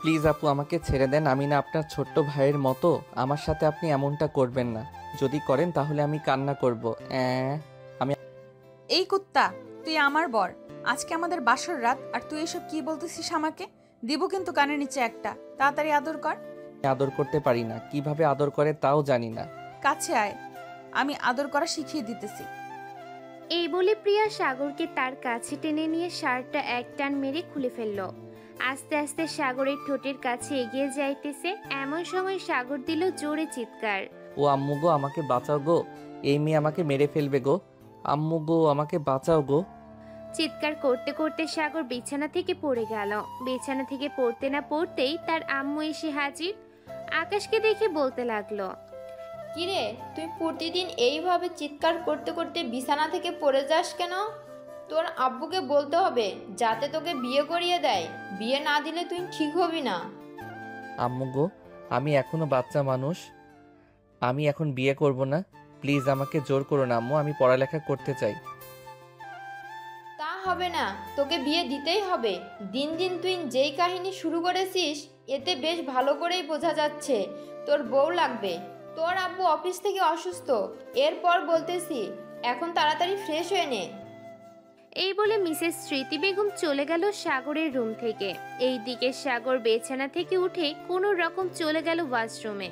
Please আপু আমাকে ছেড়ে দেন, আমি না আপনার ছোট্ট ভাইয়ের মতো, আমার সাথে আপনি এমনটা করবেন না। যদি করেন তাহলে আমি কান্না করব। আমি এই কুত্তা, তুই আমার বর। আজকে আমাদের বাসর রাত, আর তুই এসব কি বলতেছিস আমাকে? দিব কিন্তু কানের নিচে একটা। তাড়াতাড়ি আদর কর। আদর করতে পারি না, কিভাবে আদর করে তাও জানি না। কাছে আয়, আমি আদর করা শিখিয়ে দিতেছি। এই বলে প্রিয়া সাগরকে তার কাছে টেনে নিয়ে শার্টটা এক টান মেরে খুলে ফেলল। আস্তে আস্তে সাগরের ঠোঁটের কাছে এগিয়ে যাইতেছে, এমন সময় সাগর দিল জোরে চিৎকার। ও আম্মু গো, আমাকে বাঁচাও গো, এই মেয়ে আমাকে মেরে ফেলবে গো। আম্মু গো, আমাকে বাঁচাও গো। চিৎকার করতে করতে সাগর বিছানা থেকে পড়ে গেল। বিছানা থেকে পড়তে না পড়তেই তার আম্মু এসে হাজির। আকাশকে দেখে বলতে লাগলো, কিরে, তুই প্রতিদিন এইভাবে চিৎকার করতে করতে বিছানা থেকে পড়ে যাস কেন? তোর আব্বুকে বলতে হবে যাতে তোকে বিয়ে করিয়ে দেয়। বিয়ে না দিলে তুই ঠিক হবি না। আম্মু গো, আমি এখনো বাচ্চা মানুষ, আমি এখন বিয়ে করব না। প্লিজ আমাকে জোর করো না আম্মু, আমি পড়ালেখা করতে চাই। তা হবে না, তোকে বিয়ে দিতেই হবে। দিন দিন তুই যেই কাহিনী শুরু করেছিস, এতে বেশ ভালো করেই বোঝা যাচ্ছে তোর বউ লাগবে। তোর আব্বু অফিস থেকে অসুস্থ, এরপর বলতেছি এখন তাড়াতাড়ি ফ্রেশ হয়ে নে। এই বলে মিসেস স্মৃতি বেগম চলে গেল সাগরের রুম থেকে। এইদিকে সাগর বিছানা থেকে উঠে কোনো রকম চলে গেল ওয়াশরুমে।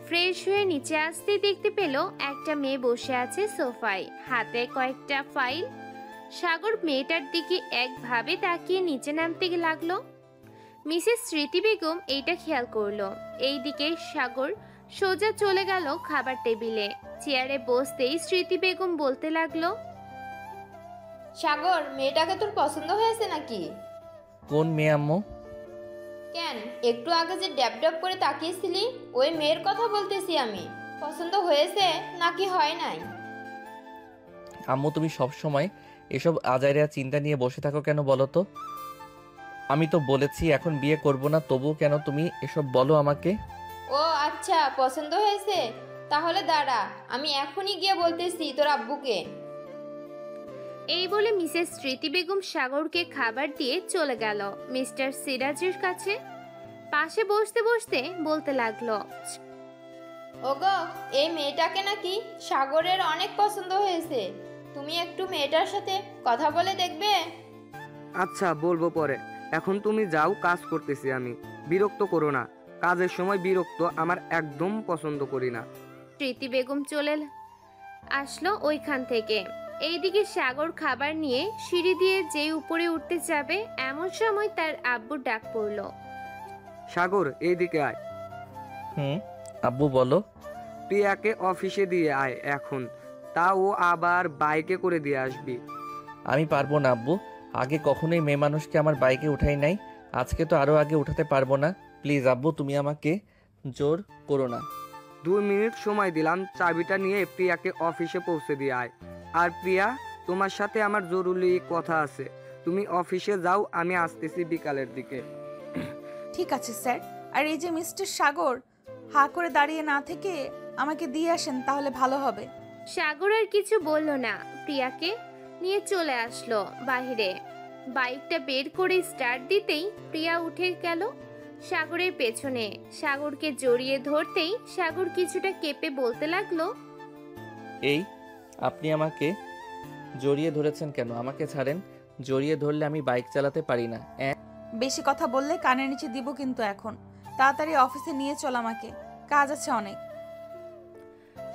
ফ্রেশ হয়ে নিচে আসতেই দেখতে পেল একটা মেয়ে বসে আছে সোফায়, হাতে কয়েকটা ফাইল। সাগর মেয়েটার দিকে একভাবে তাকিয়ে নিচে নামতে লাগলো। মিসেস স্মৃতি বেগম এইটা খেয়াল করলো। এইদিকে সাগর সোজা চলে গেল খাবার টেবিলে। চেয়ারে বসতেই স্মৃতি বেগম বলতে লাগলো, সাগর, মেয়েটাকে তোর পছন্দ হয়েছে নাকি? কোন মেয়ে আম্মু? কেন, একটু আগে যে ড্যাব ড্যাব করে তাকিয়েছিলি, ওই মেয়ের কথা বলতেছি আমি। পছন্দ হয়েছে নাকি হয় নাই? আম্মু তুমি সব সময় এসব আজাইরা চিন্তা নিয়ে বসে থাকো কেন বলো তো? আমি তো বলেছি এখন বিয়ে করব না, তবুও কেন তুমি এসব বলো আমাকে? ও আচ্ছা, পছন্দ হয়েছে। তাহলে দাঁড়া, আমি এখনই গিয়ে বলতেছি তোর আব্বুকে। এই বলে মিসেস স্মৃতি বেগম সাগরকে খাবার দিয়ে চলে গেল মিস্টার সিরাজের কাছে। পাশে বসতে বসতে বলতে লাগলো, ওগো, এই মেয়েটাকে নাকি সাগরের অনেক পছন্দ হয়েছে। তুমি একটু মেয়েটার সাথে কথা বলে দেখবে? আচ্ছা, বলবো পরে। এখন তুমি যাও, কাজ করতেছি আমি। বিরক্ত করো না, কাজের সময় বিরক্ত আমার একদম পছন্দ করি না। স্মৃতি বেগম চলে আসলো ওইখান থেকে। এইদিকে সাগর খাবার নিয়ে সিঁড়ি দিয়ে যেই উপরে উঠতে যাবে, এমন সময় তার আব্বুর ডাক পড়লো। সাগর, এইদিকে আয়। হুম আব্বু বলো। প্রিয়াকে অফিসে দিয়ে আয় এখন, তা ও আবার বাইকে করে দিয়ে আসবি। আমি পারবো না আব্বু, আগে কখনোই মেয়ে মানুষকে আমার বাইকে উঠাই নাই, আজকে তো আরো আগে উঠাতে পারবো না। প্লিজ আব্বু তুমি আমাকে জোর করো না। 2 মিনিট সময় দিলাম, চাবিটা নিয়ে প্রিয়াকে অফিসে পৌঁছে দিয়ে আয়। আর প্রিয়া, তোমার সাথে আমার জরুরি কথা আছে। তুমি অফিসে যাও, আমি আসতেছি বিকালের দিকে। ঠিক আছে স্যার। আর এই যে মিস্টার সাগর, হা করে দাঁড়িয়ে না থেকে আমাকে দিয়ে আসেন, তাহলে ভালো হবে। সাগর আর কিছু বলল না, প্রিয়াকে নিয়ে চলে আসলো বাহিরে। বাইকটা বের করে স্টার্ট দিতেই প্রিয়া উঠে গেল সাগরের পেছনে। সাগরকে জড়িয়ে ধরতেই সাগর কিছুটা কেঁপে বলতে লাগলো, এই আপনি আমাকে জড়িয়ে ধরেছেন কেন? আমাকে ছাড়েন, জড়িয়ে ধরলে আমি বাইক চালাতে পারি না। বেশি কথা বললে কানের নিচে দিব কিন্তু এখন। তাড়াতাড়ি অফিসে নিয়ে চল আমাকে, কাজ আছে অনেক।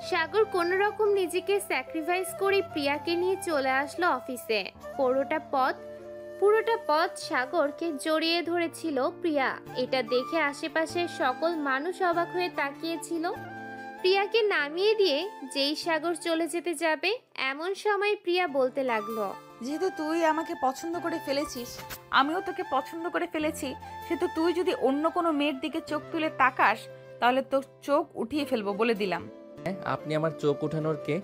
সাগর কোনো রকম নিজেকে স্যাক্রিফাইস করে প্রিয়াকে নিয়ে চলে আসলো অফিসে। পুরোটা পথ সাগরকে জড়িয়ে ধরেছিল প্রিয়া। এটা দেখে আশেপাশের সকল মানুষ অবাক হয়ে তাকিয়েছিল। প্রিয়াকে নামিয়ে দিয়ে যেই সাগর চলে যেতে যাবে, এমন সময় প্রিয়া বলতে লাগলো, যেহেতু তুই আমাকে পছন্দ করে ফেলেছিস, আমিও তোকে পছন্দ করে ফেলেছি, সেহেতু তুই যদি অন্য কোনো মেয়ের দিকে চোখ তুলে তাকাস, তাহলে তোর চোখ উঠিয়ে ফেলবো বলে দিলাম। আপনি আমার চোখ উঠানোর কে?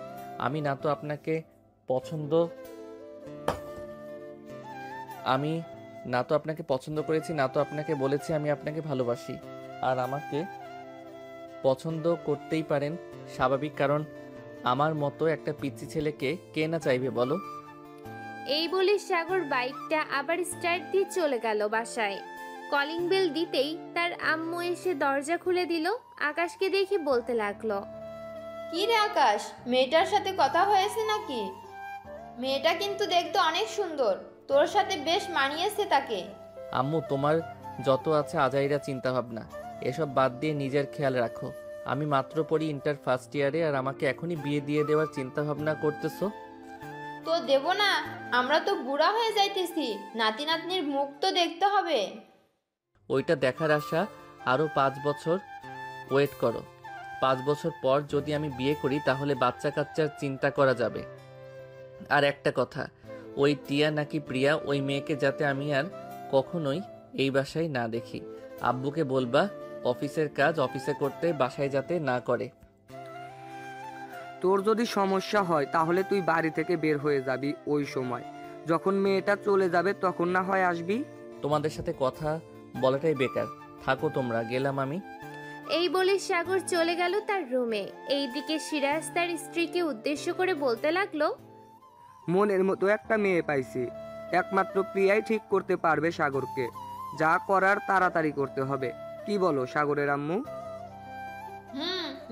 আমি না তো আপনাকে পছন্দ আমি না তো আপনাকে পছন্দ করেছি, না তো আপনাকে বলেছি আমি আপনাকে ভালোবাসি। আর আমাকে পছন্দ করতেই পারেন, স্বাভাবিক, কারণ আমার মতো একটা পিচ্চি ছেলেকে কে না চাইবে বলো? এই বলে সাগর বাইকটা আবার স্টার্ট দিয়ে চলে গেল বাসায়। কলিং বেল দিতেই তার আম্মু এসে দরজা খুলে দিল। আকাশকে দেখে বলতে লাগলো, কি রে আকাশ, মেয়েটার সাথে কথা হয়েছে নাকি? মেয়েটা কিন্তু দেখতে অনেক সুন্দর, তোর সাথে বেশ মানিয়েছে তাকে। আম্মু, তোমার যত আছে আজাইরা চিন্তা ভাবনা এসব বাদ দিয়ে নিজের খেয়াল রাখো। আমি মাত্র পড়ি ইন্টার ফার্স্ট ইয়ারে, আর আমাকে এখনই বিয়ে দিয়ে দেওয়ার চিন্তা ভাবনা করতেছো? তো দেব না? আমরা তো বুড়া হয়ে যাইতেছি, নাতি নাতনির মুখ তো দেখতে হবে। ওইটা দেখার আশা আরও 5 বছর ওয়েট করো। 5 বছর পর যদি আমি বিয়ে করি তাহলে বাচ্চা কাচ্চার চিন্তা করা যাবে। আর একটা কথা, ওই টিয়া নাকি প্রিয়া, ওই মেয়েকে যাতে আমি আর কখনোই এই বাসায় না দেখি। আব্বুকে বলবা অফিসের কাজ অফিসে করতে, বাসায় যাতে না করে। তোর যদি সমস্যা হয় তাহলে তুই বাড়ি থেকে বের হয়ে যাবি ওই সময়, যখন মেয়েটা চলে যাবে তখন না হয় আসবি। তোমাদের সাথে কথা বলাটাই বেকার, থাকো তোমরা, গেলাম আমি। এই বলে সাগর চলে গেল তার রুমে। এইদিকে সিরাজ তার স্ত্রীকে উদ্দেশ্য করে বলতে লাগলো, মনের মতো একটা মেয়ে পাইছি, একমাত্র প্রিয়াই ঠিক করতে পারবে সাগরকে। যা করার তাড়াতাড়ি করতে হবে। কি বলো সাগরের আম্মু?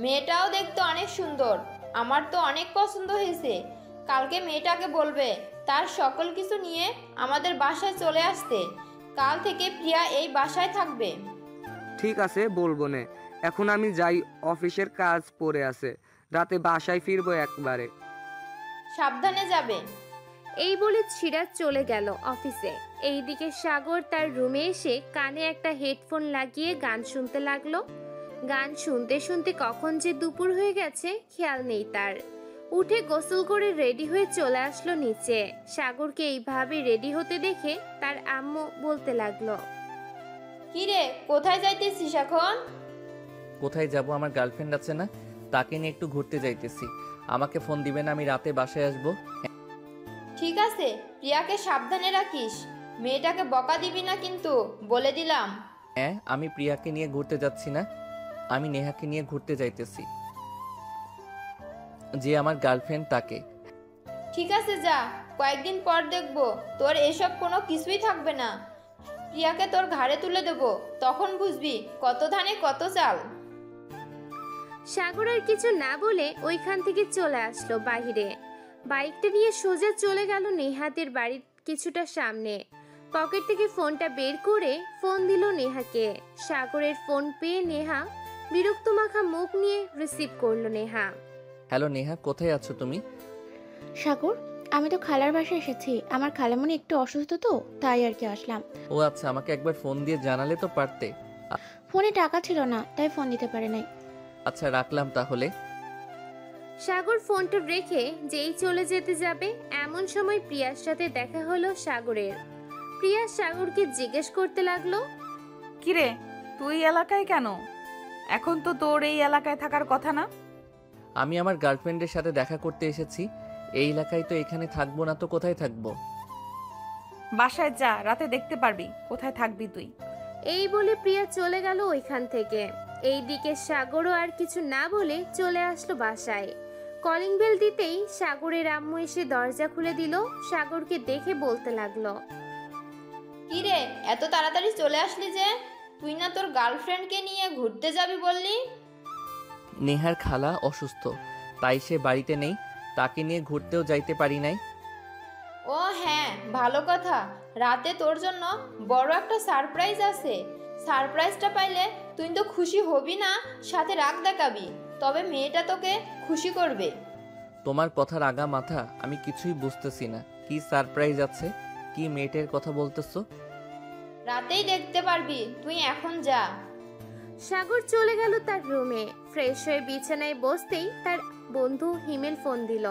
মেয়েটাও দেখতে অনেক সুন্দর, আমার তো অনেক পছন্দ হয়েছে। কালকে মেয়েটাকে বলবে তার সকল কিছু নিয়ে আমাদের বাসায় চলে আসতে। কাল থেকে প্রিয়া এই বাসায় থাকবে। ঠিক আছে, বলবো নে। এখন আমি যাই, অফিসের কাজ পড়ে আছে, রাতে বাসায় ফিরবো একবারে। সাবধানে যাবে। এই বলে সিরাজ চলে গেল অফিসে। এইদিকে সাগর তার রুমে এসে কানে একটা হেডফোন লাগিয়ে গান শুনতে লাগলো। গান শুনতে শুনতে কখন যে দুপুর হয়ে গেছে খেয়াল নেই তার। উঠে গোসল করে রেডি হয়ে চলে আসলো নিচে। সাগরকে এইভাবে রেডি হতে দেখে তার আম্মু বলতে লাগলো, কি রে, কোথায় যাইতেছিস এখন? কোথায় যাব, আমার গার্লফ্রেন্ড আছে না, তাকে নিয়ে একটু ঘুরতে যাইতেছি। আমাকে ফোন দিবেন, আমি রাতে বাসায় আসবো। ঠিক আছে, প্রিয়াকে সাবধানে রাখিস। মেয়েটাকে বকা দিবি না কিন্তু, বলে দিলাম। হ্যাঁ, আমি প্রিয়াকে নিয়ে ঘুরতে যাচ্ছি না, আমি নেহাকে নিয়ে ঘুরতে যাইতেছি, যে আমার গার্লফ্রেন্ড তাকে। ঠিক আছে যা, কয়েকদিন পর দেখবো তোর এসব কোনো কিছুই থাকবে না। প্রিয়াকে তোর ঘাড়ে তুলে দেবো, তখন বুঝবি কত ধানে কত চাল। সাগর আর কিছু না বলে ওইখান থেকে চলে আসলো বাহিরে। বাইকটা নিয়ে সোজা চলে গেল নেহাদের বাড়ির কিছুটা সামনে। পকেট থেকে ফোনটা বের করে ফোন দিল নেহাকে। সাগরের ফোন পেয়ে নেহা বিরক্ত মাখা মুখ নিয়ে রিসিভ করলো নেহা। হ্যালো নেহা, কোথায় আছো তুমি? সাগর, আমি তো খালার বাসায় এসেছি। আমার খালামণি একটু অসুস্থ তো, তাই আর কি আসলাম। ও আচ্ছা, আমাকে একবার ফোন দিয়ে জানালে তো পারতে। ফোনে টাকা ছিল না, তাই ফোন দিতে পারে নাই। আচ্ছা, রাখলাম তাহলে। সাগর ফোনটা রেখে যেই চলে যেতে যাবে এমন সময় প্রিয়ার সাথে দেখা হলো সাগরের। প্রিয়া সাগরকে জিজ্ঞেস করতে লাগলো, কিরে, তুই এলাকায় কেন? এখন তো তোর এই এলাকায় থাকার কথা না। আমি আমার গার্লফ্রেন্ডের সাথে দেখা করতে এসেছি। এই এলাকায় তো এখানে থাকবো না, তো কোথায় থাকবো? বাসায় যা, রাতে দেখতে পারবি কোথায় থাকবি তুই। এই বলে প্রিয়া চলে গেল ওইখান থেকে। এইদিকে সাগরও আর কিছু না বলে চলে আসলো বাসায়। কলিং বেল দিতেই সাগরের আম্মু এসে দরজা খুলে দিল। সাগরকে দেখে বলতে লাগলো, কি রে, এত তাড়াতাড়ি চলে আসলি যে? তুই না তোর গার্লফ্রেন্ডকে নিয়ে ঘুরতে যাবি বললি? নেহার খালা অসুস্থ, তাই সে বাড়িতে নেই, তাকে নিয়ে ঘুরতেও যাইতে পারি নাই। ও হ্যাঁ, ভালো কথা। রাতে তোর জন্য বড় একটা সারপ্রাইজ আছে। সারপ্রাইজটা পাইলে তুই তো খুশি হবি না, সাথে রাগ দেখাবি, তবে মেয়েটা তোকে খুশি করবে। তোমার কথার আগা মাথা আমি কিছুই বুঝতেছি না। কি সারপ্রাইজ আছে? কি মেয়েটের কথা বলতেছো? রাতেই দেখতে পারবি, তুই এখন যা। সাগর চলে গেল তার রুমে। ফ্রেশ হয়ে বিছানায় বসতেই তার বন্ধু হিমেল ফোন দিল।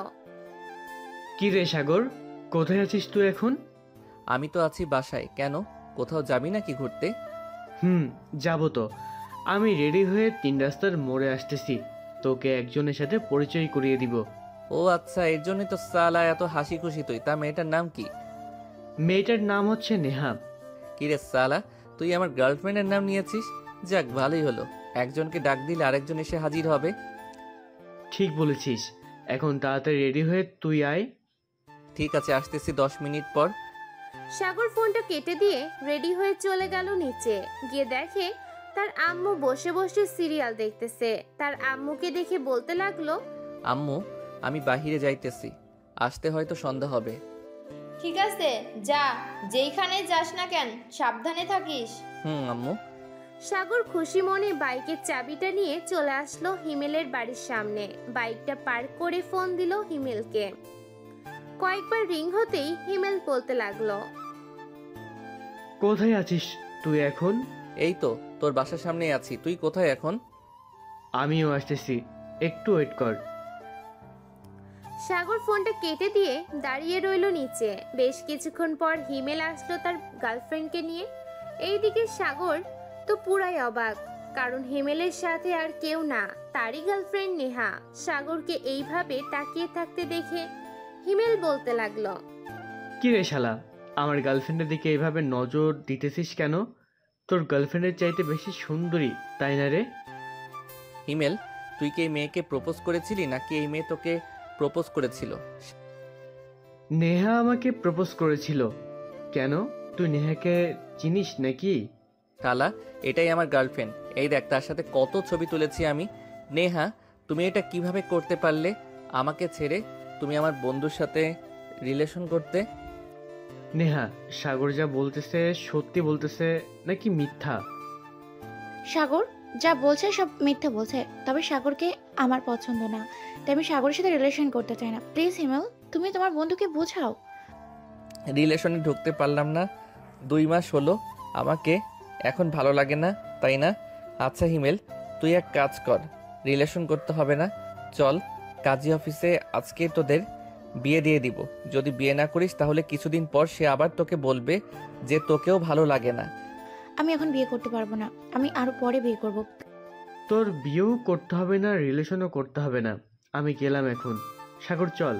কি রে সাগর, কোথায় আছিস তুই এখন? আমি তো আছি বাসায়। কেন, কোথাও যাবি নাকি ঘুরতে? যাবো তো। আমি রেডি হয়ে 3 রাস্তার মোড়ে আসতেছি, তোকে একজনের সাথে পরিচয় করিয়ে দিব। ও আচ্ছা, এর জন্যই তো সালা এত হাসি খুশি তুই। তা মেয়েটার নাম কি? মেয়েটার নাম হচ্ছে নেহা। কিরে সালা, তুই আমার গার্লফ্রেন্ডের নাম নিয়েছিস? যাক, ভালোই হলো, একজনকে ডাক দিলে আরেকজন এসে হাজির হবে। ঠিক বলেছিস, এখন তাড়াতাড়ি রেডি হয়ে তুই আয়। ঠিক আছে, আসতেছি 10 মিনিট পর। সাগর ফোনটা কেটে দিয়ে রেডি হয়ে চলে গেল নিচে। গিয়ে দেখে তার আম্মু বসে বসে সিরিয়াল দেখতেছে। তার আম্মুকে দেখে বলতে লাগলো, আম্মু, আমি বাহিরে যাইতেছি, আসতে হয়তো সন্ধ্যা হবে। ঠিক আছে, যা, যেইখানে যাস না কেন সাবধানে থাকিস। আম্মু। সাগর খুশি মনে বাইকের চাবিটা নিয়ে চলে আসলো হিমেলের বাড়ির সামনে। বাইকটা পার্ক করে ফোন দিল হিমেলকে। কয়েকবার রিং হতেই হিমেল বলতে লাগলো, কোথায় আছিস তুই এখন? এই তো তোর বাসার সামনেই আছি, তুই কোথায় এখন? আমিও আসতেছি, একটু ওয়েট কর। সাগর ফোনটা কেটে দিয়ে দাঁড়িয়ে রইল নিচে। বেশ কিছুক্ষণ পর হিমেল আসলো তার গার্লফ্রেন্ডকে নিয়ে। এইদিকে সাগর তো পুরাই অবাক, কারণ হিমেলের সাথে আর কেউ না, তারই গার্লফ্রেন্ড নেহা। সাগরকে এইভাবে তাকিয়ে থাকতে দেখে হিমেল বলতে লাগলো, কি রে শালা, আমার গার্লফ্রেন্ডের দিকে এইভাবে নজর দিতেছিস কেন? তোর গার্লফ্রেন্ডের চাইতে বেশি সুন্দরী, তাই না রে? হিমেল, তুই কি এই মেয়েকে প্রপোজ করেছিলি নাকি এই মেয়ে তোকে প্রপোজ করেছিল? নেহা আমাকে প্রপোজ করেছিল। কেন, তুই নেহাকে চিনিস নাকি? শালা, এটাই আমার গার্লফ্রেন্ড। এই দেখ, তার সাথে কত ছবি তুলেছি আমি। নেহা, তুমি এটা কিভাবে করতে পারলে? আমাকে ছেড়ে তুমি আমার বন্ধুর সাথে রিলেশন করতে? নেহা, সাগর যা বলতেছে সত্যি বলতেছে নাকি মিথ্যা? সাগর যা বলছে সব মিথ্যা বলছে, তবে সাগরকে আমার পছন্দ না, তাই আমি সাগরের সাথে রিলেশন করতে চাই না। প্লিজ হিমেল, তুমি তোমার বন্ধুকে বোঝাও। রিলেশনে ঢুকতে পারলাম না, 2 মাস হলো। আমাকে এখন ভালো লাগে না, তাই না? আচ্ছা হিমেল, তুই এক কাজ কর, রিলেশন করতে হবে না, চল কাজী অফিসে আজকে তোদের বিয়ে দিয়ে দিব। যদি বিয়ে না করিস তাহলে কিছুদিন পর সে আবার তোকে বলবে যে তোকেও ভালো লাগে না। আমি এখন বিয়ে করতে পারবো না, আমি আরো পরে বিয়ে করব। তোর বিয়েও করতে হবে না, রিলেশনও করতে হবে না, আমি গেলাম এখন। সাগর চল,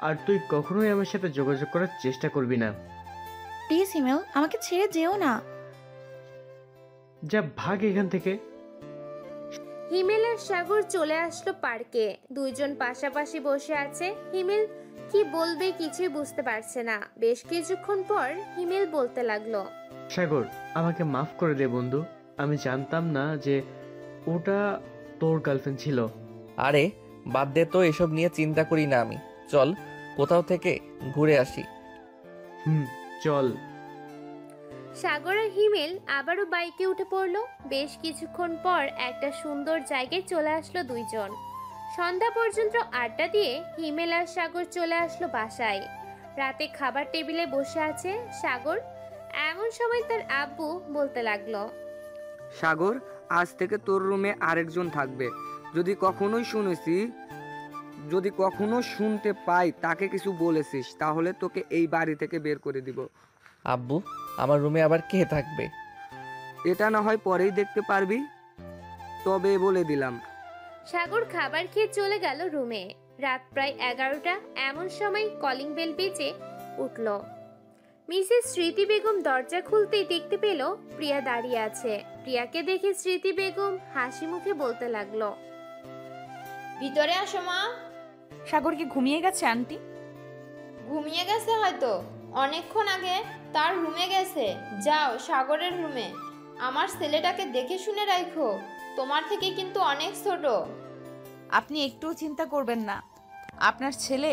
আর তুই কখনোই আমার সাথে যোগাযোগ করার চেষ্টা করবি না। প্লিজ হিমেল, আমাকে ছেড়ে যেও না। যা, ভাগ এখান থেকে। হিমেল আর সাগর চলে আসলো পার্কে। দুইজন পাশাপাশি বসে আছে। হিমেল কি বলবে কিছুই বুঝতে পারছে না। বেশ কিছুক্ষণ পর হিমেল বলতে লাগলো, সাগর, আমাকে মাফ করে দে বন্ধু, আমি জানতাম না যে ওটা তোর গার্লফ্রেন্ড ছিল। আরে বাদ দে তো, এসব নিয়ে চিন্তা করি না আমি। চল কোথাও থেকে ঘুরে আসি। চল। সাগর আর হিমেল আবারও বাইকে উঠে পড়লো। বেশ কিছুক্ষণ পর একটা সুন্দর জায়গায় চলে আসলো দুইজন। সন্ধ্যা পর্যন্ত আড্ডা দিয়ে হিমেল আর সাগর চলে আসলো বাসায়। রাতে খাবার টেবিলে বসে আছে সাগর। এমন সময় তার আব্বু বলতে লাগলো, সাগর, আজ থেকে তোর রুমে আরেকজন থাকবে। যদি কখনো শুনতে পাই তাকে কিছু বলেছিস, তাহলে তোকে এই বাড়ি থেকে বের করে দিব। আব্বু, আমার রুমে আবার কে থাকবে? এটা না হয় পরেই দেখতে পারবি, তবে বলে দিলাম। সাগর খাবার খেয়ে চলে গেল রুমে। রাত প্রায় 11টা। এমন সময় কলিং বেল বেজে উঠল। মিসেস স্মৃতি বেগম দরজা খুলতেই দেখতে পেল প্রিয়া দাঁড়িয়ে আছে। প্রিয়াকে দেখে স্মৃতি বেগম হাসি মুখে বলতে লাগলো, ভিতরে আসো মা। সাগর কি ঘুমিয়ে গেছে আন্টি? ঘুমিয়ে গেছে হয়তো, অনেকক্ষণ আগে তার রুমে গেছে। যাও সাগরের রুমে। আমার ছেলেটাকে দেখে শুনে রাখো, তোমার থেকে কিন্তু অনেক ছোট। আপনি একটুও চিন্তা করবেন না, আপনার ছেলে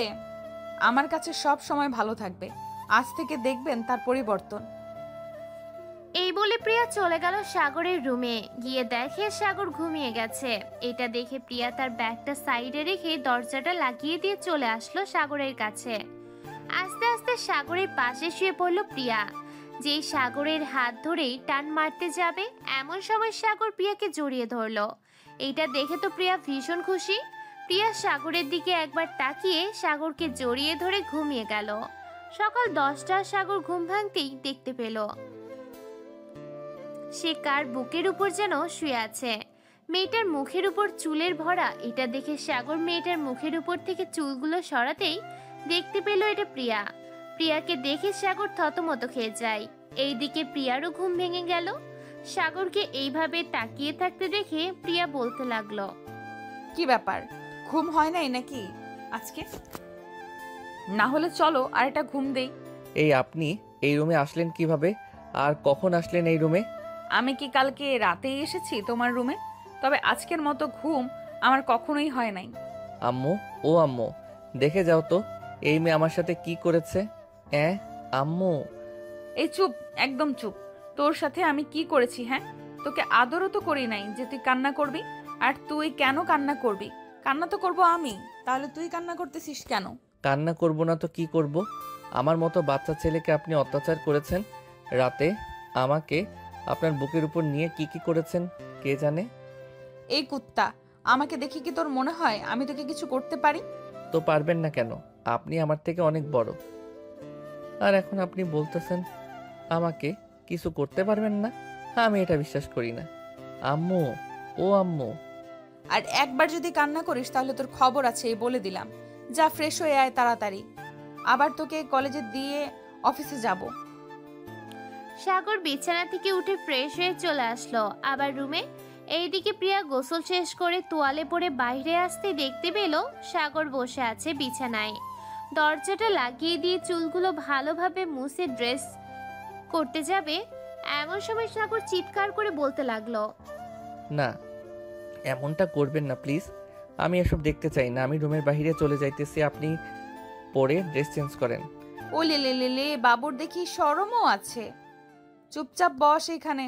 আমার কাছে সব সময় ভালো থাকবে। আজ থেকে দেখবেন তার পরিবর্তন। এই বলে প্রিয়া চলে গেল সাগরের রুমে। গিয়ে দেখে সাগর ঘুমিয়ে গেছে। এটা দেখে প্রিয়া তার ব্যাগটা সাইডে রেখে দরজাটা লাগিয়ে দিয়ে চলে আসলো সাগরের কাছে। আস্তে আস্তে সাগরের পাশে শুয়ে পড়ল প্রিয়া। যেই সাগরের হাত ধরেই টান মারতে যাবে, এমন সময় সাগর প্রিয়াকে জড়িয়ে ধরলো। এইটা দেখে তো প্রিয়া ভীষণ খুশি। প্রিয়া সাগরের দিকে একবার তাকিয়ে সাগরকে জড়িয়ে ধরে ঘুমিয়ে গেল। সকাল 10টা। সাগর ঘুম ভাঙতেই দেখতে পেল সে কার বুকের উপর যেন শুয়ে আছে। মেয়েটার মুখের উপর চুলের ভরা। এটা দেখে সাগর মেয়েটার মুখের উপর থেকে চুলগুলো সরাতেই দেখতে পেল এটা প্রিয়া। প্রিয়াকে দেখে সাগর থতমত খেয়ে যায়। এইদিকে প্রিয়ারও ঘুম ভেঙে গেল। সাগরকে এইভাবে তাকিয়ে থাকতে দেখে প্রিয়া বলতে লাগলো, কি ব্যাপার, ঘুম হয় নাই নাকি আজকে? না হলে চলো আর একটা ঘুম দেই। এই আপনি এই রুমে আসলেন কিভাবে আর কখন আসলেন এই রুমে? আমি কি কালকে রাতেই এসেছি তোমার রুমে? তবে আজকের মতো ঘুম আমার কখনোই হয় নাই। আম্মু, ও আম্মু, দেখে যাও তো এই মেয়ে আমার সাথে কি করেছে। আম্মু। এই চুপ, একদম চুপ। তোর সাথে আমি কি করেছি? হ্যাঁ, তোকে আদরও তো করি নাই যে তুই কান্না করবি। আর তুই কেন কান্না করবি? কান্না তো করব আমি, তাহলে তুই কান্না করতেছিস কেন? কান্না করব না তো কি করব? আমার মতো বাচ্চা ছেলেকে আপনি অত্যাচার করেছেন, রাতে আমাকে আপনার বুকের উপর নিয়ে কি কি করেছেন কে জানে। এই কুত্তা, আমাকে দেখে কি তোর মনে হয় আমি তোকে কিছু করতে পারি? তো পারবেন না কেন? আপনি আমার থেকে অনেক বড়। আর এখন আপনি বলতেছেন আমাকে কিছু করতে পারবেন না? আমি এটা বিশ্বাস করি না। আম্মু, ও আম্মু। আর একবার যদি কান্না করিস তাহলে তোর খবর আছে, এই বলে দিলাম। যা, ফ্রেশ হয়ে আয় তাড়াতাড়ি, আবার তোকে কলেজে দিয়ে অফিসে যাব। সাগর বিছানা থেকে উঠে ফ্রেশ হয়ে চলে আসলো আবার রুমে। এইদিকে প্রিয়া গোসল শেষ করে তোয়ালে পরে বাইরে আসতে দেখতে পেল সাগর বসে আছে বিছানায়। দরজাটা লাগিয়ে দিয়ে চুলগুলো ভালোভাবে মুছে ড্রেস করতে যাবে, এমন সময় সাগর চিৎকার করে বলতে লাগলো, না, এমনটা করবেন না প্লিজ। আমি এসব দেখতে চাই না। আমি রুমের বাইরে চলে যাইতেছি, আপনি পরে ড্রেস চেঞ্জ করেন। ও লে লে লে লে, বাবুর দেখি শরমও আছে। চুপচাপ বস এখানে।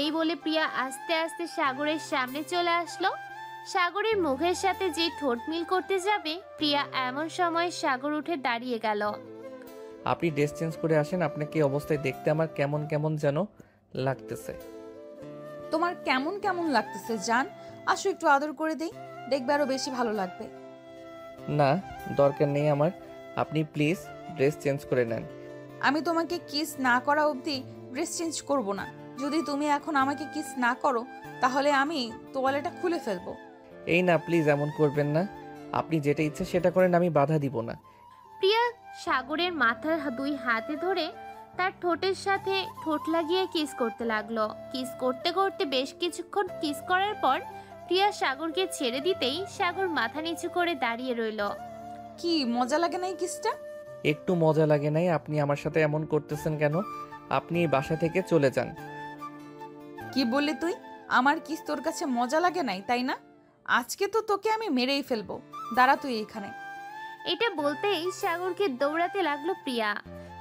এই বলে প্রিয়া আস্তে আস্তে সাগরের সামনে চলে আসলো। সাগরের মুখের সাথে যে ঠোঁট মিল করতে যাবে, প্রিয়া এমন সময় সাগর উঠে দাঁড়িয়ে গেল। আপনি ড্রেস চেঞ্জ করে আসেন, আপনাকে এই অবস্থায় দেখতে আমার কেমন কেমন যেন লাগতেছে। তোমার কেমন কেমন লাগতেছে জান? আসো একটু আদর করে দেই, দেখবে আরো বেশি ভালো লাগবে। না, দরকার নেই আমার। আপনি প্লিজ ড্রেস চেঞ্জ করে নেন। আমি তোমাকে কিস না করা অবধি ড্রেস চেঞ্জ করব না। যদি তুমি এখন আমাকে কিস না করো তাহলে আমি তোয়ালেটা খুলে ফেলবো। এই না, প্লিজ এমন করবেন না। আপনি যেটা ইচ্ছে সেটা করেন, আমি বাধা দিব না। প্রিয়া সাগরের মাথার দুই হাতে ধরে তার ঠোঁটের সাথে ঠোঁট লাগিয়ে কিস করতে লাগলো। কিস করতে করতে বেশ কিছুক্ষণ কিস করার পর প্রিয়া সাগরকে ছেড়ে দিতেই সাগর মাথা নিচু করে দাঁড়িয়ে রইল। কি মজা লাগে না এই কিসটা? একটু মজা লাগে নাই। আপনি আমার সাথে এমন করতেছেন কেন? আপনি এই বাসা থেকে চলে যান। কি বললি তুই? আমার কিস তোর কাছে মজা লাগে নাই, তাই না? আজকে তো তোকে আমি মেরেই ফেলবো। দাঁড়া তুই এখানে। এটা বলতেই সাগরকে দৌড়াতে লাগলো প্রিয়া।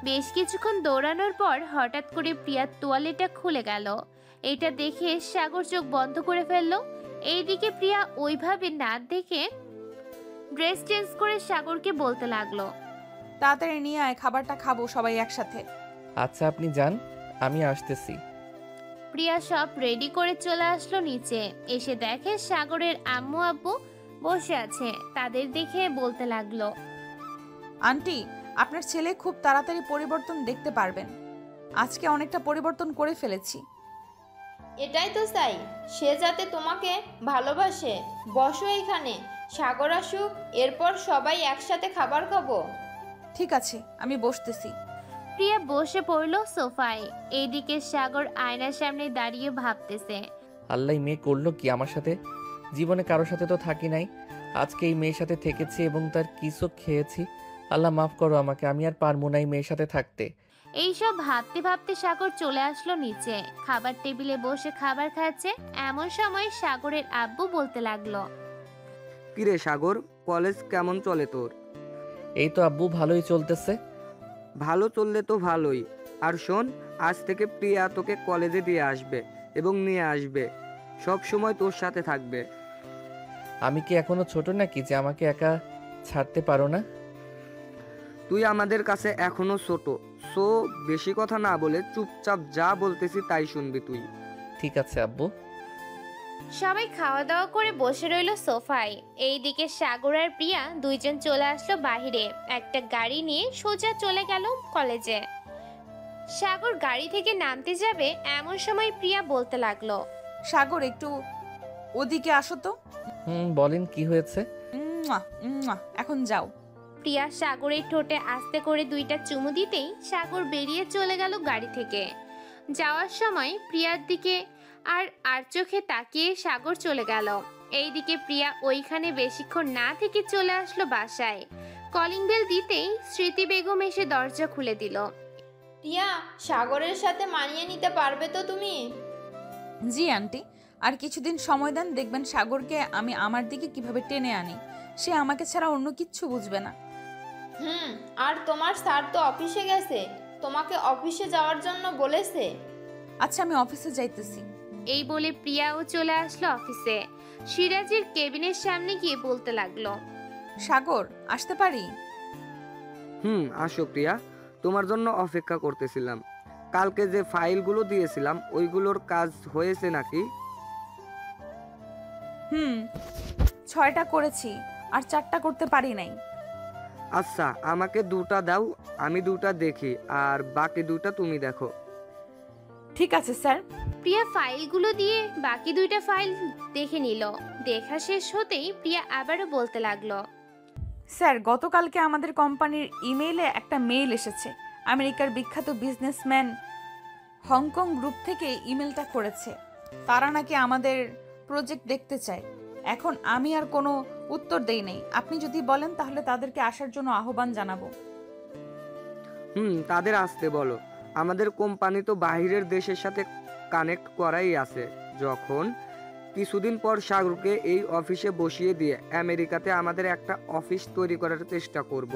বেশ কিছুক্ষণ দৌড়ানোর পর হঠাৎ করে প্রিয়ার তোয়ালেটা খুলে গেল। এটা দেখে সাগর চোখ বন্ধ করে ফেললো। এইদিকে প্রিয়া ওইভাবে না দেখে ড্রেস চেঞ্জ করে সাগরকে বলতে লাগলো, তাড়াতাড়ি নিয়ে আয়, খাবারটা খাবো সবাই একসাথে। আচ্ছা, আপনি যান, আমি আসতেছি। প্রিয়া সব রেডি করে চলে আসলো নিচে। এসে দেখে সাগরের আম্মু আব্বু বসে আছে। তাদের দেখে বলতে লাগলো, আন্টি, আপনার ছেলে খুব তাড়াতাড়ি পরিবর্তন দেখতে পারবেন। আজকে অনেকটা পরিবর্তন করে ফেলেছি। এটাই তো চাই, সে যাতে তোমাকে ভালোবাসে। বসো এখানে, সাগর আসুক, এরপর সবাই একসাথে খাবার খাবো। ঠিক আছে, আমি বসতেছি। প্রিয়া বসে পড়লো সোফায়। এইদিকে সাগর আয়নার সামনে দাঁড়িয়ে ভাবতেছে, আল্লাহ, এই মেয়ে করলো কি আমার সাথে? জীবনে কারোর সাথে তো থাকি নাই, আজকে এই মেয়ের সাথে থেকেছি এবং তার কিছু খেয়েছি। আল্লাহ মাফ করো আমাকে, আমি আর পারবো না এই মেয়ের সাথে থাকতে। এইসব ভাবতে ভাবতে সাগর চলে আসলো নিচে। খাবার টেবিলে বসে খাবার খাচ্ছে। এমন সময় সাগরের আব্বু বলতে লাগলো, কিরে সাগর, কলেজ কেমন চলে তোর? এই তো আব্বু, ভালোই চলতেছে। ভালো চললে তো ভালোই। আর শোন, আজ থেকে প্রিয়া তোকে কলেজে দিয়ে আসবে এবং নিয়ে আসবে, সব সময় তোর সাথে থাকবে। আমি কি এখনো ছোট নাকি যে আমাকে একা ছাড়তে পারো না? তুই আমাদের কাছে এখনো ছোট, সো বেশি কথা না বলে চুপচাপ যা বলতেছি তাই শুনবি তুই। ঠিক আছে আব্বু। সবাই খাওয়া দাওয়া করে বসে রইল সোফায়। এইদিকে সাগর আর প্রিয়া দুইজন চলে আসলো বাহিরে। একটা গাড়ি নিয়ে সোজা চলে গেল কলেজে। সাগর গাড়ি থেকে নামতে যাবে, এমন সময় প্রিয়া বলতে লাগলো, সাগর, একটু ওদিকে আসো তো। বলেন কি হয়েছে? মুয়া, মুয়া, এখন যাও। প্রিয়া সাগরের ঠোঁটে আস্তে করে দুইটা চুমু দিতেই সাগর বেরিয়ে চলে গেল গাড়ি থেকে। যাওয়ার সময় প্রিয়ার দিকে আর চোখে তাকিয়ে সাগর চলে গেল। এইদিকে প্রিয়া ওইখানে বেশিক্ষণ না থেকে চলে আসলো বাসায়। কলিং বেল দিতেই স্মৃতি বেগম এসে দরজা খুলে দিল। প্রিয়া, সাগরের সাথে মানিয়ে নিতে পারবে তো তুমি? জি আন্টি, আর কিছুদিন সময় দেন, দেখবেন সাগরকে আমি আমার দিকে কিভাবে টেনে আনি। সে আমাকে ছাড়া অন্য কিচ্ছু বুঝবে না। আর তোমার স্যার তো অফিসে গেছে, তোমাকে অফিসে যাওয়ার জন্য বলেছে। আচ্ছা, আমি অফিসে যাইতেছি। এই বলে প্রিয়াও চলে আসলো অফিসে। সিরাজের কেবিনের সামনে গিয়ে বলতে লাগলো, সাগর, আসতে পারি? আসো প্রিয়া, তোমার জন্য অপেক্ষা করতেছিলাম। কালকে যে ফাইলগুলো দিয়েছিলাম ওইগুলোর কাজ হয়েছে নাকি? 6টা করেছি, আর 4টা করতে পারি নাই। আচ্ছা, আমাকে 2টা দাও, আমি 2টা দেখি, আর বাকি 2টা তুমি দেখো। ঠিক আছে স্যার। প্রিয়া ফাইলগুলো দিয়ে বাকি 2টা ফাইল দেখে নিল। দেখা শেষ হতেই প্রিয়া আবারও বলতে লাগলো, স্যার, গতকালকে আমাদের কোম্পানির ইমেইলে একটা মেইল এসেছে। আমেরিকার বিখ্যাত বিজনেসম্যান হংকং গ্রুপ থেকে ইমেলটা করেছে। তারা নাকি আমাদের প্রজেক্ট দেখতে চায়। এখন আমি আর কোনো উত্তর দেই নাই। আপনি যদি বলেন তাহলে তাদেরকে আসার জন্য আহ্বান জানাবো। তাদের আসতে বলো। আমাদের কোম্পানি তো বাইরের দেশের সাথে কানেক্ট করাই আছে। যখন কিছুদিন পর সাগরকে এই অফিসে বসিয়ে দিয়ে আমেরিকাতে আমাদের একটা অফিস তৈরি করার চেষ্টা করব,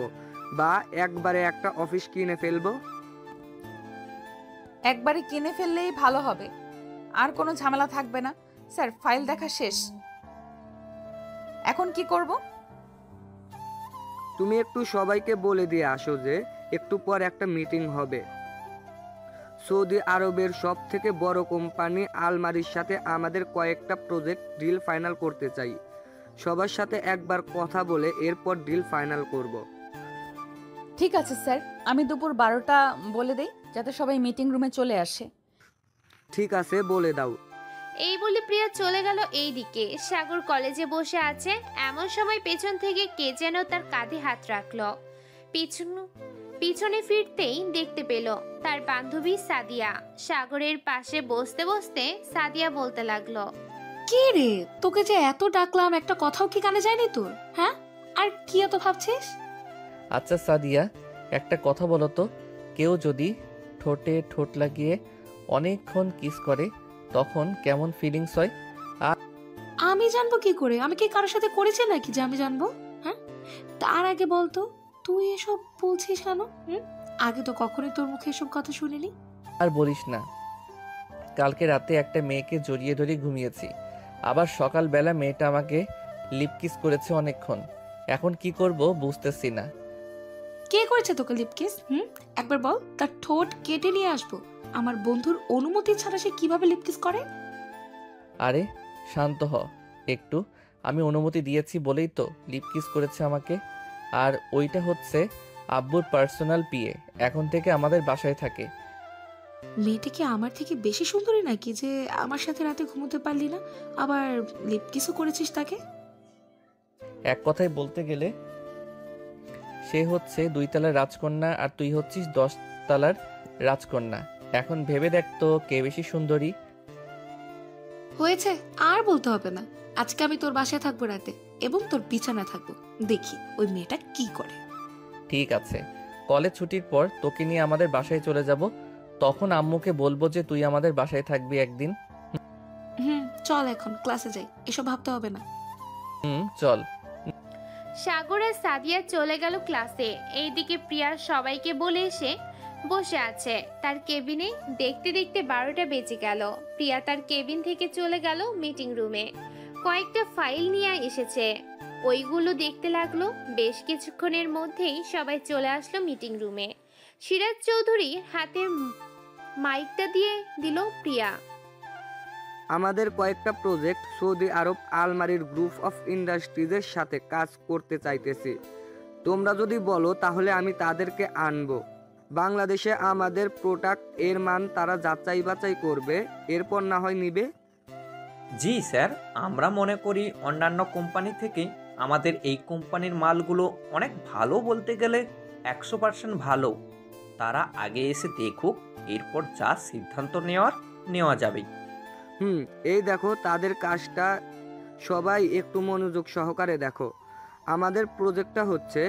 বা একবারে একটা অফিস কিনে ফেলবো। একবারে কিনে ফেললেই ভালো হবে, আর কোনো ঝামেলা থাকবে না। স্যার, ফাইল দেখা শেষ, এখন কি করব? তুমি একটু সবাইকে বলে দিয়ে আসো যে একটু পর একটা মিটিং হবে। সৌদি আরবের সব থেকে বড় কোম্পানি আলমারির সাথে আমাদের কয়েকটা প্রজেক্ট ডিল ফাইনাল করতে চাই। সবার সাথে একবার কথা বলে এরপর ডিল ফাইনাল করব। ঠিক আছে স্যার, আমি দুপুর 12টা বলে দেই, যাতে সবাই মিটিং রুমে চলে আসে। ঠিক আছে, বলে দাও। এই বলে প্রিয়া চলে গেল এই দিকে। সাগর কলেজে বসে আছে। এমন সময় পেছন থেকে কে যেন তার কাঁধে হাত রাখলো। পিছনে ফিরতেই দেখতে পেল তার বান্ধবী সাদিয়া। সাগরের পাশে বসতে বসতে সাদিয়া বলতে লাগলো, কি রে, তোকে যে এত ডাকলাম, একটা কথাও কি কানে যায়নি তোর? হ্যাঁ, আর কি এত ভাবছিস? আচ্ছা সাদিয়া, একটা কথা বলো তো, কেউ যদি ঠোঁটে ঠোঁট লাগিয়ে অনেকক্ষণ কিস করে তখন কেমন ফিলিংস হয়? আমি জানবো কি করে? আমি কি কারোর সাথে করেছি নাকি যে আমি জানবো? হ্যাঁ, তার আগে বলতো তুই এসব বলছিস কেন? আগে তো কখনোই তোর মুখে এসব কথা শুনিনি। আর বলিস না, কালকে রাতে একটা মেয়েকে জড়িয়ে ধরে ঘুমিয়েছি, আবার সকালবেলা মেয়েটা আমাকে লিপ কিস করেছে অনেকক্ষণ। এখন কি করব বুঝতেছি না। কে করেছে তোকে লিপ কিস? একবার বল, তার ঠোঁট কেটে নিয়ে আসবো। আমার বন্ধুর অনুমতি ছাড়া সে কিভাবে লিপ কিস করে? আরে শান্ত হ একটু, আমি অনুমতি দিয়েছি বলেই তো লিপ কিস করেছে আমাকে। আর ওইটা হচ্ছে আব্বুর পার্সোনাল পিএ, এখন থেকে আমাদের বাসায় থাকে। মেয়েটা কি আমার থেকে বেশি সুন্দরী নাকি যে আমার সাথে রাতে ঘুমোতে পারলি না, আবার লিপ কিসও করেছিস তাকে? এক কথায় বলতে গেলে সে হচ্ছে 2 তলার রাজকন্যা আর তুই হচ্ছিস 10 তলার রাজকন্যা। এখন ভেবে দেখ তো কে বেশি সুন্দরী। হয়েছে, আর বলতে হবে না। আজকে আমি তোর বাসায় থাকবো রাতে, এবং তোর বিছানায় থাকবো। দেখি ওই মেয়েটা কি করে। ঠিক আছে, কলেজ ছুটির পর তোকে নিয়ে আমাদের বাসায় চলে যাব, তখন আম্মুকে বলবো যে তুই আমাদের বাসায় থাকবি একদিন। চল এখন ক্লাসে যাই, এসব ভাবতে হবে না। চল। সাগর আর সাদিয়া চলে গেল ক্লাসে। এইদিকে প্রিয়া সবাইকে বলে এসে বসে আছে তার কেবিনে। দেখতে দেখতে 12টা বেজে গেল। প্রিয়া তার কেবিন থেকে চলে গেল মিটিং রুমে। কয়েকটা ফাইল নিয়ে এসেছে, ওইগুলো দেখতে লাগলো। বেশ কিছুক্ষণের মধ্যেই সবাই চলে আসলো মিটিং রুমে। সিরাজ চৌধুরী হাতে মাইকটা দিয়ে দিল প্রিয়া। আমাদের কয়েকটা প্রজেক্ট সৌদি আরব আলমারির গ্রুপ অফ ইন্ডাস্ট্রিজের সাথে কাজ করতে চাইতেছি। তোমরা যদি বলো তাহলে আমি তাদেরকে আনবো। বাংলাদেশে আমাদের প্রোডাক্ট এর মান তারা যাচাই বাছাই করবে, এরপর না হয় নিবে। জি স্যার, আমরা মনে করি অন্যান্য কোম্পানি থেকে আমাদের এই কোম্পানির মালগুলো অনেক ভালো, বলতে গেলে 100% ভালো। তারা আগে এসে দেখুক, এরপর যা সিদ্ধান্ত নেওয়া যাবে। এই দেখো তাদের কাজটা, সবাই একটু মনোযোগ সহকারে দেখো। আমাদের প্রজেক্টটা হচ্ছে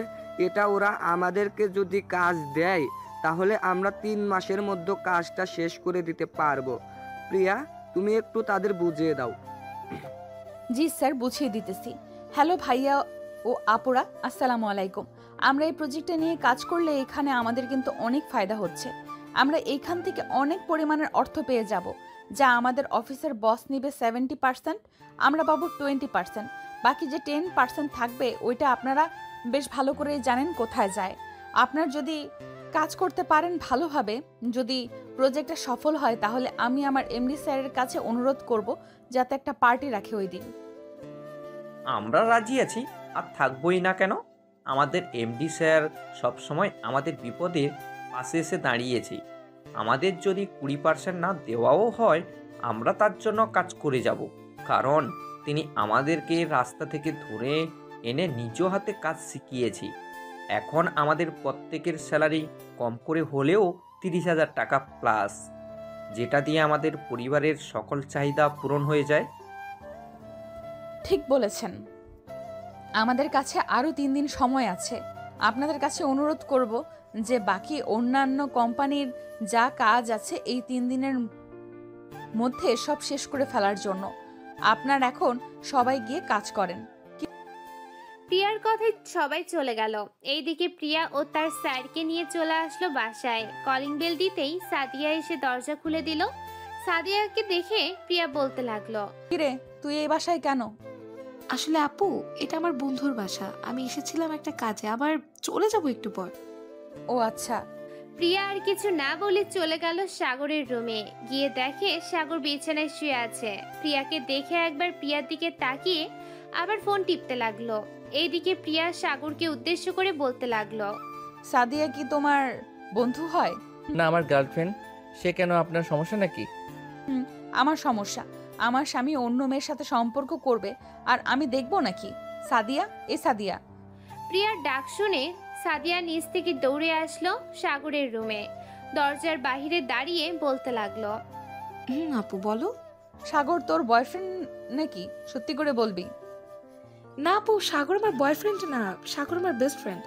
এটা, ওরা আমাদেরকে যদি কাজ দেয় তাহলে আমরা 3 মাসের মধ্যে কাজটা শেষ করে দিতে পারবো। প্রিয়া, তুমি একটু তাদের বুঝিয়ে দাও। জি স্যার, বুঝিয়ে দিতেছি। হ্যালো ভাইয়া ও আপুরা, আসসালামু আলাইকুম। আমরা এই প্রজেক্টটা নিয়ে কাজ করলে এখানে আমাদের কিন্তু অনেক ফায়দা হচ্ছে। আমরা এইখান থেকে অনেক পরিমাণের অর্থ পেয়ে যাব, যা আমাদের অফিসের বস নিবে 70%, আমরা পাবো 20%। বাকি যে 10% থাকবে ওইটা আপনারা বেশ ভালো করে জানেন কোথায় যায়। আপনার যদি কাজ করতে পারেন ভালোভাবে, যদি প্রজেক্টটা সফল হয়, তাহলে আমি আমার এমডি স্যারের কাছে অনুরোধ করব যাতে একটা পার্টি রাখে ওই দিন। আমরা রাজি আছি, আর থাকবোই না কেন। আমাদের এমডি স্যার সবসময় আমাদের বিপদে পাশে এসে দাঁড়িয়েছি। আমাদের যদি 20% না দেওয়াও হয়, আমরা তার জন্য কাজ করে যাব, কারণ তিনি আমাদেরকে রাস্তা থেকে ধরে এনে নিজ হাতে কাজ শিখিয়েছি। এখন আমাদের প্রত্যেকের স্যালারি কম করে হলেও 30,000 টাকা প্লাস, যেটা দিয়ে আমাদের পরিবারের সকল চাহিদা পূরণ হয়ে যায়। ঠিক বলেছেন। আমাদের কাছে আরও 3 দিন সময় আছে। আপনাদের কাছে অনুরোধ করব যে বাকি অন্যান্য কোম্পানির যা কাজ আছে এই 3 দিনের মধ্যে সব শেষ করে ফেলার জন্য। আপনার এখন সবাই গিয়ে কাজ করেন। প্রিয়ার কথায় সবাই চলে গেল। এইদিকে প্রিয়া ও তার স্যারকে নিয়ে চলে আসলো বাসায়। কলিং বেল দিতেই সাদিয়া এসে দরজা খুলে দিল। সাদিয়াকে দেখে প্রিয়া বলতে লাগলো, কিরে, তুই এই বাসায় কেন? আসলে আপু, এটা আমার বন্ধুর বাসা। আমি এসেছিলাম একটা কাজে, আবার চলে যাব একটু পর। ও আচ্ছা। প্রিয়া আর কিছু না বলে চলে গেল সাগরের রুমে। গিয়ে দেখে সাগর বিছানায় শুয়ে আছে। প্রিয়াকে দেখে একবার প্রিয়ার দিকে তাকিয়ে আবার ফোন টিপতে লাগলো। এইদিকে প্রিয়া সাগরকে উদ্দেশ্য করে বলতে লাগলো, সাদিয়া কি তোমার বন্ধু হয়? না, আমার গার্লফ্রেন্ড। সে কেন, আপনার সমস্যা নাকি? আমার সমস্যা। আমার স্বামী অন্য মেয়ের সাথে সম্পর্ক করবে আর আমি দেখবো নাকি? সাদিয়া, এ সাদিয়া। প্রিয়ার ডাক শুনে সাদিয়া নিচ থেকে দৌড়ে আসলো সাগরের রুমে। দরজার বাহিরে দাঁড়িয়ে বলতে লাগলো, আপু বলো। সাগর তোর বয়ফ্রেন্ড নাকি? সত্যি করে বলবি। না আপু, সাগর আমার বয়ফ্রেন্ড না, সাগর আমার বেস্ট ফ্রেন্ড।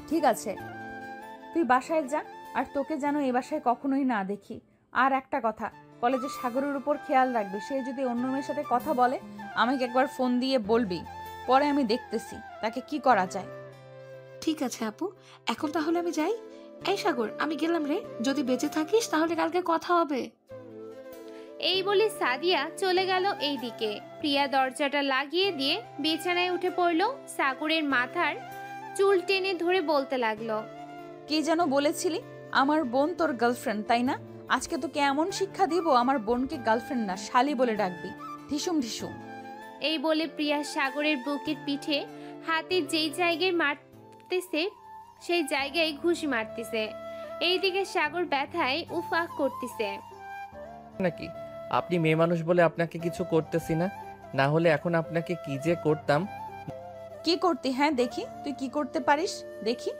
ঠিক আছে, তুই বাসায় যা, আর তোকে যেন এই বাসায় কখনোই না দেখি। আর একটা কথা, কলেজে সাগরের উপর খেয়াল রাখবি। সে যদি অন্য মেয়ের সাথে কথা বলে আমাকে একবার ফোন দিয়ে বলবি, পরে আমি দেখতেছি তাকে কি করা যায়। ঠিক আছে আপু, এখন তাহলে আমি যাই। এই সাগর, আমি গেলাম রে। যদি বেঁচে থাকিস তাহলে কালকে কথা হবে। এই বলে সাদিয়া চলে গেল। এইদিকে প্রিয়া দরজাটা লাগিয়ে দিয়ে বিছানায় উঠে পড়ল। সাগরের মাথার চুল টেনে ধরে বলতে লাগলো, কি যেন বলেছিলি? আমার বোন তোর গার্লফ্রেন্ড, তাই না? আজকে তোকে এমন শিক্ষা দিব, আমার বোনকে গার্লফ্রেন্ড না শালি বলে ডাকবি। ঢিসুম ঢিসুম। এই বলে প্রিয়া সাগরের বুকের পিঠে হাতে যেই জায়গায় মারতেছে সেই জায়গায় ঘুষি মারতেছে। এইদিকে সাগর ব্যথায় উফাক করতেছে। নাকি আপনি মেয়ে মানুষ বলে আপনাকে কিছু করতেছি না, না হলে এখন আপনাকে কি যে করতাম। কি করতি? হ্যাঁ দেখি, তুই কি করতে পারিস দেখি।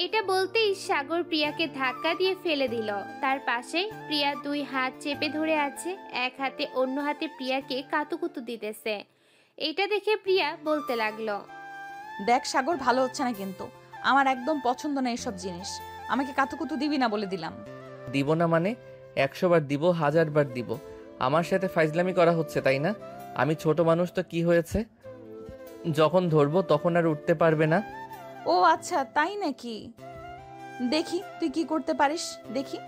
এটা বলতেই সাগর প্রিয়াকে ধাক্কা দিয়ে ফেলে দিল। তার পাশে প্রিয়া 2 হাত চেপে ধরে আছে, এক হাতে অন্য হাতে প্রিয়াকে কাতুকুতু দিতেছে। এটা দেখে প্রিয়া বলতে লাগলো, দেখ সাগর, ভালো হচ্ছে না কিন্তু। আমার একদম পছন্দ না এসব জিনিস। আমাকে কাতুকুতু দিবি না বলে দিলাম। দিব না মানে? 100 বার দিব, 1000 বার দিব। আমার সাথে ফাইজলামি করা হচ্ছে, তাই না? আমি ছোট মানুষ তো কি হয়েছে, যখন ধরবো তখন আর উঠতে পারবে না। ও আচ্ছা, তাই নাকি? দেখি তুই কি করতে পারিস দেখি।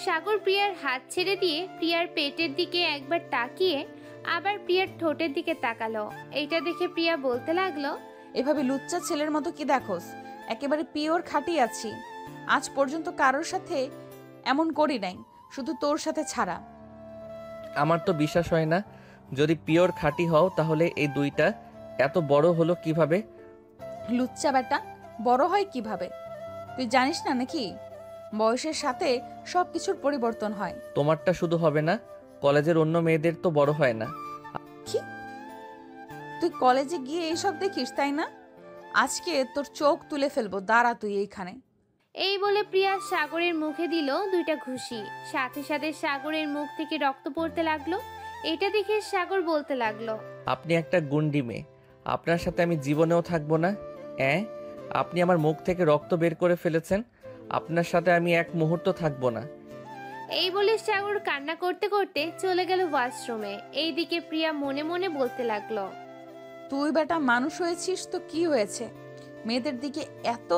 সাগর প্রিয়ার হাত ছেড়ে দিয়ে প্রিয়ার পেটের দিকে একবার তাকিয়ে আবার প্রিয়ার ঠোঁটের দিকে তাকালো। এইটা দেখে প্রিয়া বলতে লাগলো, এভাবে লুচ্চা ছেলের মতো কি দেখোস? একেবারে পিওর খাঁটি আছি। আজ পর্যন্ত কারোর সাথে এমন করি নাই, শুধু তোর সাথে ছাড়া। আমার তো বিশ্বাস হয় না। যদি পিওর খাঁটি হও তাহলে এই 2টা এত বড় হলো কিভাবে? লুচ্চা বেটা, বড় হয় কিভাবে? তুই জানিস না নাকি বয়সের সাথে সবকিছুর পরিবর্তন হয়? তোমারটা শুধু হবে না, কলেজের অন্য মেয়েদের তো বড় হয় না। কি? তুই কলেজে গিয়ে এইসব দেখিস, তাই না? আজকে তোর চোখ তুলে ফেলবো, দাঁড়া তুই এইখানে। এই বলে প্রিয়া সাগরের মুখে দিল 2টা ঘুষি। সাথে সাথে সাগরের মুখ থেকে রক্ত পড়তে লাগলো। এটা দেখে সাগর বলতে লাগলো, আপনি একটা গুন্ডি মেয়ে, আপনার সাথে আমি জীবনেও থাকবো না। আপনি আমার মুখ থেকে রক্ত বের করে ফেলেছেন। আপনার সাথে আমি এক মুহূর্ত থাকবো না। এই বলে সাগর কান্না করতে করতে চলে গেল ওয়াশরুমে। এইদিকে প্রিয়া মনে মনে বলতে লাগলো, তুই বেটা মানুষ হয়েছিস তো কি হয়েছে, মেয়েদের দিকে এত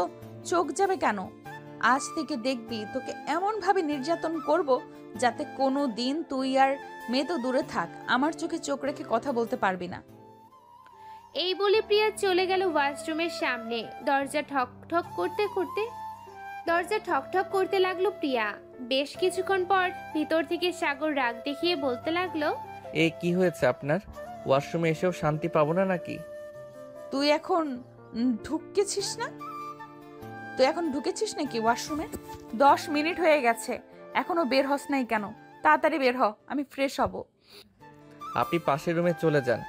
চোখ যাবে কেন? আজ থেকে দেখবি তোকে এমন ভাবে নির্যাতন করব যাতে কোনো দিন তুই আর মেয়ে তো দূরে থাক, আমার চোখে চোখ রেখে কথা বলতে পারবি না। এই বলে প্রিয়া চলে গেল ওয়াশরুমের সামনে। দরজা ঠক ঠক করতে লাগলো প্রিয়া। বেশ কিছুক্ষণ পর ভিতর থেকে সাগর রাগ দেখিয়ে বলতে লাগলো, এই কি হয়েছে আপনার? ওয়াশরুমে এসেও শান্তি পাবো না নাকি? তুই এখন ঢুকেছিস না? তুই এখন ঢুকেছিস নাকি ওয়াশরুমে? 10 মিনিট হয়ে গেছে, এখনো বের হস নাই কেন? তাড়াতাড়ি বের হ, আমি ফ্রেশ হব। আপনি পাশের রুমে চলে যান,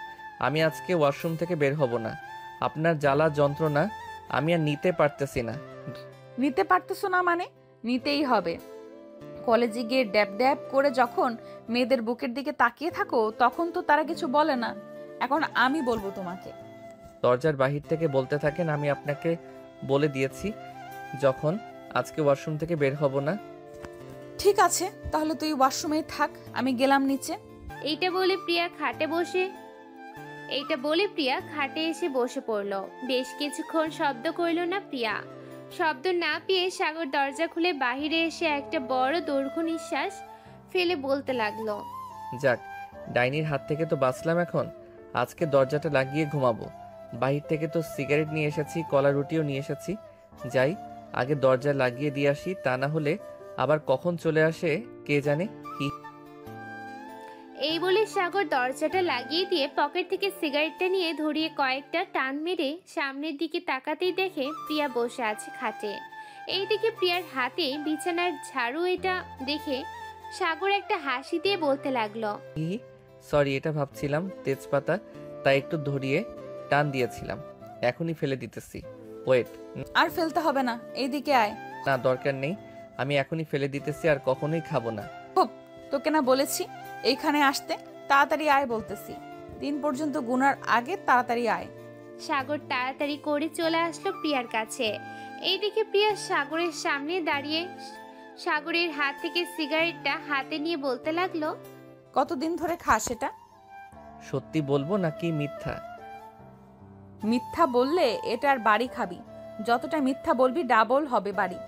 আমি আজকে ওয়াশরুম থেকে বের হব না। আপনার জ্বালা যন্ত্রণা আমি আর নিতে পারতেছি না। নিতে পারতেছো না মানে? নিতেই হবে। কলেজে গিয়ে ড্যাব ড্যাব করে যখন মেয়েদের বুকের দিকে তাকিয়ে থাকো তখন তো তারা কিছু বলে না, এখন আমি বলবো তোমাকে। দরজার বাহির থেকে বলতে থাকেন, আমি আপনাকে বলে দিয়েছি যখন আজকে ওয়াশরুম থেকে বের হব না। ঠিক আছে, তাহলে তুই ওয়াশরুমেই থাক, আমি গেলাম নিচে। এইটা বলে প্রিয়া খাটে এসে বসে পড়ল। বেশ কিছুক্ষণ শব্দ করল না প্রিয়া। শব্দ না পেয়ে সাগর দরজা খুলে বাহিরে এসে একটা বড় দৈর্ঘ্য নিঃশ্বাস ফেলে বলতে লাগলো, যাক, ডাইনির হাত থেকে তো বাঁচলাম। এখন আজকে দরজাটা লাগিয়ে ঘুমাবো। বাহির থেকে তো সিগারেট নিয়ে এসেছি, কলা রুটিও নিয়ে এসেছি। যাই, আগে দরজা লাগিয়ে দিয়ে আসি, তা না হলে আবার কখন চলে আসে কে জানে। এই বলে সাগর দরজাটা লাগিয়ে দিয়ে পকেট থেকে সিগারেটটা নিয়ে ধরিয়ে কয়েকটা টান মেরে সামনের দিকে তাকাতেই দেখে প্রিয়া বসে আছে খাটে। এইদিকে প্রিয়ার হাতে বিছানার ঝাড়ু। এটা দেখে সাগর একটা হাসি দিয়ে বলতে লাগলো, সরি, এটা ভাবছিলাম তেজপাতা, তাই একটু ধরিয়ে টান দিয়েছিলাম, এখনই ফেলে দিতেছি। ওয়েট, আর ফেলতে হবে না, এইদিকে আয়। না, দরকার নেই, আমি এখনই ফেলে দিতেছি, আর কখনোই খাবো না। তোকে না বলেছি এইখানে আসতে? তাড়াতাড়ি আয় বলতেছি, 3 পর্যন্ত গুনার আগে তাড়াতাড়ি আয়। সাগর তাড়াতাড়ি করে চলে আসলো প্রিয়ার কাছে। এইদিকে প্রিয়া সাগরের সামনে দাঁড়িয়ে সাগরের হাত থেকে সিগারেটটা হাতে নিয়ে বলতে লাগলো, কতদিন ধরে খাস এটা? সত্যি বলবো নাকি মিথ্যা? মিথ্যা বললে এটার বাড়ি খাবি, যতটা মিথ্যা বলবি ডাবল হবে বাড়ি।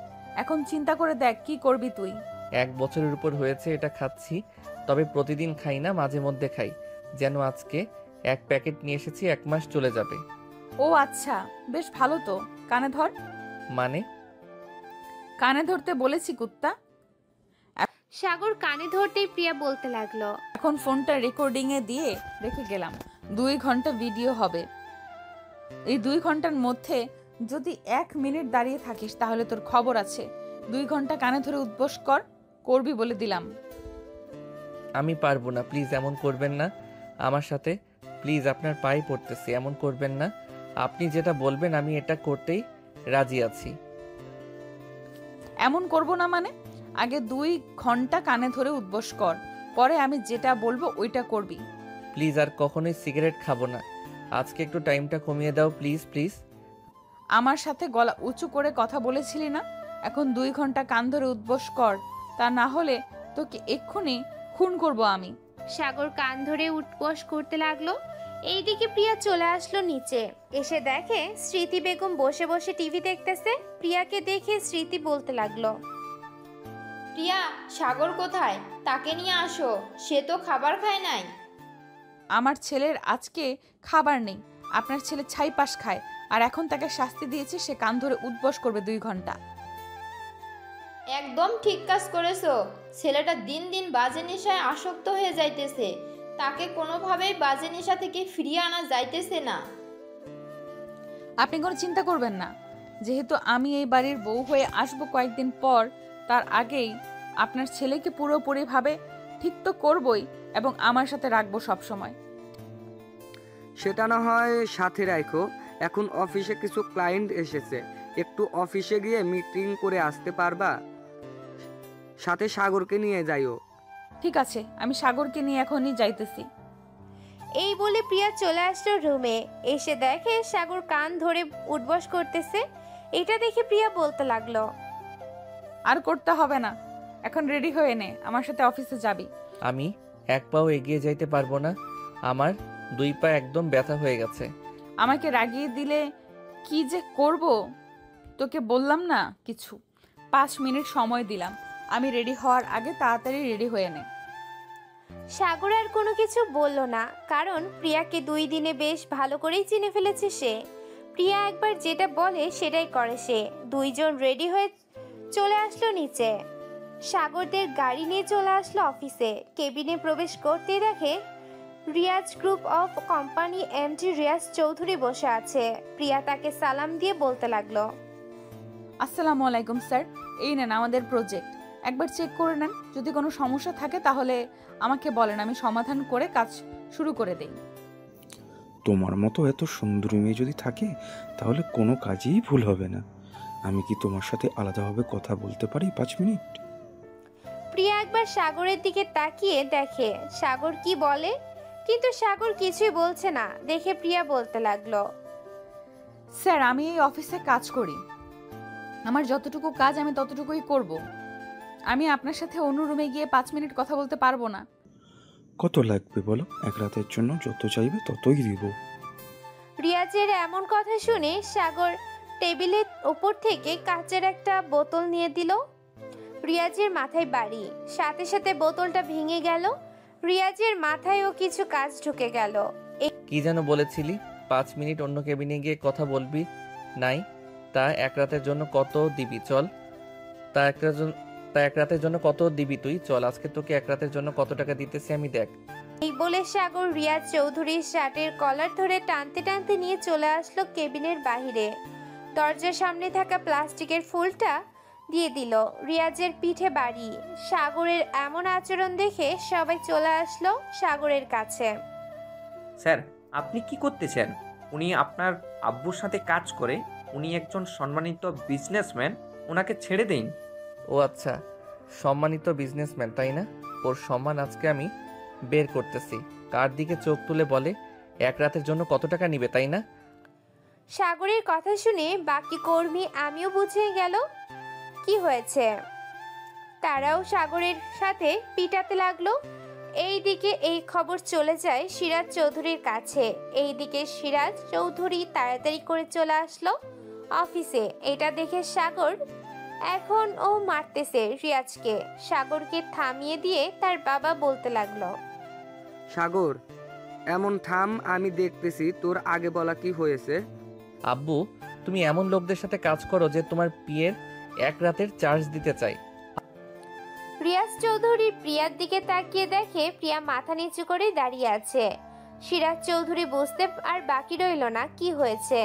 এখন চিন্তা করে দেখ কি করবি তুই। 1 বছরের উপর হয়েছে এটা খাচ্ছি, তবে প্রতিদিন খাই না, মাঝে মধ্যে খাই। যেন আজকে 1 প্যাকেট নিয়ে এসেছি, 1 মাস চলে যাবে। ও আচ্ছা, বেশ ভালো তো। কানে ধর। মানে? কানে ধরতে বলেছি কুত্তা। সাগর কানে ধরতেই প্রিয়া বলতে লাগলো, এখন ফোনটা রেকর্ডিং এ দিয়ে রেখে গেলাম, 2 ঘন্টা ভিডিও হবে। এই 2 ঘন্টার মধ্যে যদি 1 মিনিট দাঁড়িয়ে থাকিস তাহলে তোর খবর আছে। 2 ঘন্টা কানে ধরে উদ্বোস করবি বলে দিলাম। আমি পারবো না, প্লিজ এমন করবেন না আমার সাথে, প্লিজ আপনার পায়ে পড়তেছি, এমন করবেন না। আপনি যেটা বলবেন আমি এটা করতেই রাজি আছি। এমন করব না মানে? আগে 2 ঘন্টা কানে ধরে উদ্বোস কর, পরে আমি যেটা বলবো ওইটা করবি। প্লিজ আর কখনোই সিগারেট খাবো না, আজকে একটু টাইমটা কমিয়ে দাও প্লিজ প্লিজ। আমার সাথে গলা উঁচু করে কথা বলেছিলি না? এখন 2 ঘন্টা কান ধরে উদ্বোস কর, তা না হলে তোকে এক্ষুনি খুন করব আমি। সাগর কান ধরে উঠবস করতে লাগলো। এইদিকে প্রিয়া চলে আসলো নিচে। এসে দেখে স্মৃতি বেগম বসে বসে টিভি দেখতেছে। প্রিয়াকে দেখে স্মৃতি বলতে লাগলো, প্রিয়া, সাগর কোথায়? তাকে নিয়ে আসো, সে তো খাবার খায় নাই। আমার ছেলের আজকে খাবার নেই, আপনার ছেলে ছাই পাশ খায়, আর এখন তাকে শাস্তি দিয়েছে, সে কান ধরে উদ্বোস করবে 2 ঘন্টা। একদম ঠিক কাজ করেছো। ছেলেটা দিন দিন বাজে নেশায় আসক্ত হয়ে যাইতেছে, তাকে কোনোভাবেই বাজে নেশা থেকে ফিরিয়ে আনা যাইতেছে না। আপনি কোনো চিন্তা করবেন না, যেহেতু আমি এই বাড়ির বউ হয়ে আসবো কয়েকদিন পর, তার আগেই আপনার ছেলেকে পুরোপুরিভাবে ঠিক তো করবই, এবং আমার সাথে রাখবো সব সময়। সেটা না হয় সাথে রাখো, এখন অফিসে কিছু ক্লায়েন্ট এসেছে, একটু অফিসে গিয়ে মিটিং করে আসতে পারবা? সাথে সাগরকে নিয়ে যাইও। ঠিক আছে, আমি সাগরকে নিয়ে এখনই যাইতেছি। এই বলে প্রিয়া চলে আসলো রুমে। এসে দেখে সাগর কান ধরে উঠবস করতেছে। এটা দেখে প্রিয়া বলতে লাগলো, আর করতে হবে না, এখন রেডি হয়ে নে, আমার সাথে অফিসে যাবি। আমি এক পাও এগিয়ে যাইতে পারবো না, আমার 2 পা একদম ব্যথা হয়ে গেছে। আমাকে রাগিয়ে দিলে কি যে করব তোকে বললাম না কিছু। 5 মিনিট সময় দিলাম, আমি রেডি হওয়ার আগে তাড়াতাড়ি রেডি হয়ে নে। সাগর আর কোনো কিছু বলল না, কারণ প্রিয়াকে 2 দিনে বেশ ভালো করেই চিনে ফেলেছে সে। প্রিয়া একবার যেটা বলে সেটাই করে সে। 2 জন রেডি হয়ে চলে আসলো নিচে। সাগরদের গাড়ি নিয়ে চলে আসলো অফিসে। কেবিনে প্রবেশ করতেই দেখে Riaz group of company MD Riaz Chowdhury বসে আছে। প্রিয়া তাকে সালাম দিয়ে বলতে লাগলো, আসসালামু আলাইকুম স্যার, এই নেন আমাদের প্রজেক্ট, একবার চেক করে নেন, যদি কোনো সমস্যা থাকে তাহলে আমাকে বলেন, আমি সমাধান করে কাজ শুরু করে দেই। তোমার মতো এত সুন্দরী মেয়ে যদি থাকে তাহলে কোনো কাজেই ভুল হবে না। আমি কি তোমার সাথে আলাদাভাবে কথা বলতে পারি 5 মিনিট? প্রিয়া একবার সাগরের দিকে তাকিয়ে দেখে সাগর কি বলে, কিন্তু সাগর কিছুই বলছে না দেখে প্রিয়া বলতে লাগলো, স্যার আমি এই অফিসে কাজ করি, আমার যতটুকু কাজ আমি ততটুকুই করব। আমি আপনার সাথে অন্য রুমে গিয়ে 5 মিনিট কথা বলতে পারবো না। কত লাগবে বলো? এক রাতের জন্য যত চাইবে ততই দিব। রিয়াজের এমন কথা শুনে সাগর টেবিলের উপর থেকে কাচের একটা বোতল নিয়ে দিল। রিয়াজের মাথায় বাড়ি, সাথে সাথে বোতলটা ভেঙে গেল। রিয়াজের মাথায়ও কিছু কাজ ঢুকে গেল। কি যেন বলেছিলি 5 মিনিট অন্য কেবিনে গিয়ে কথা বলবি নাই? তা এক রাতের জন্য কত দিবি? চল, তা এক রাতের জন্য কত দিবি তুই? চল, আজকে তোকে এক রাতের জন্য কত টাকা দিতেছি আমি, দেখ। এই বলে সাগর রিয়াজ চৌধুরীর শার্টের কলার ধরে টানতে টানতে নিয়ে চলে আসলো কেবিনের বাহিরে। দরজার সামনে থাকা প্লাস্টিকের ফুলটা দিয়ে দিল রিয়াজের পিঠে বাড়ি। সাগরের এমন আচরণ দেখে সবাই চলে আসলো সাগরের কাছে। স্যার, আপনি কি করতেছেন? উনি আপনার আব্বুর সাথে কাজ করে, উনি একজন সম্মানিত বিজনেসম্যান, ওনাকে ছেড়ে দিন। ও আচ্ছা, সম্মানিত বিজনেসম্যান তাই না? ওর সম্মান আজকে আমি বের করতেছি। কার দিকে চোখ তুলে বলে এক রাতের জন্য কত টাকা নিবে, তাই না? সাগরের কথা শুনে বাকি কর্মী আমিও বুঝে গেল কি হয়েছে। তারাও সাগরের সাথে পিটাতে লাগলো। এইদিকে এই খবর চলে যায় সিরাজ চৌধুরীর কাছে। এইদিকে সিরাজ চৌধুরী তাড়াতাড়ি করে চলে আসলো অফিসে। এটা দেখে সাগর এখন ও মারতেছে রিয়াজকে। সাগরকে থামিয়ে দিয়ে তার বাবা বলতে লাগলো, সাগর, এমন থাম, আমি দেখতেছি তোর আগে বলা কি হয়েছে। আব্বু, তুমি এমন লোকদের সাথে কাজ করো যে তোমার বিয়ের এক রাতের চার্জ দিতে চাই। রিয়াজ চৌধুরী প্রিয়ার দিকে তাকিয়ে দেখে প্রিয়া মাথা নিচু করে দাঁড়িয়ে আছে। সিরাজ চৌধুরী বুঝতে আর বাকি রইল না কি হয়েছে।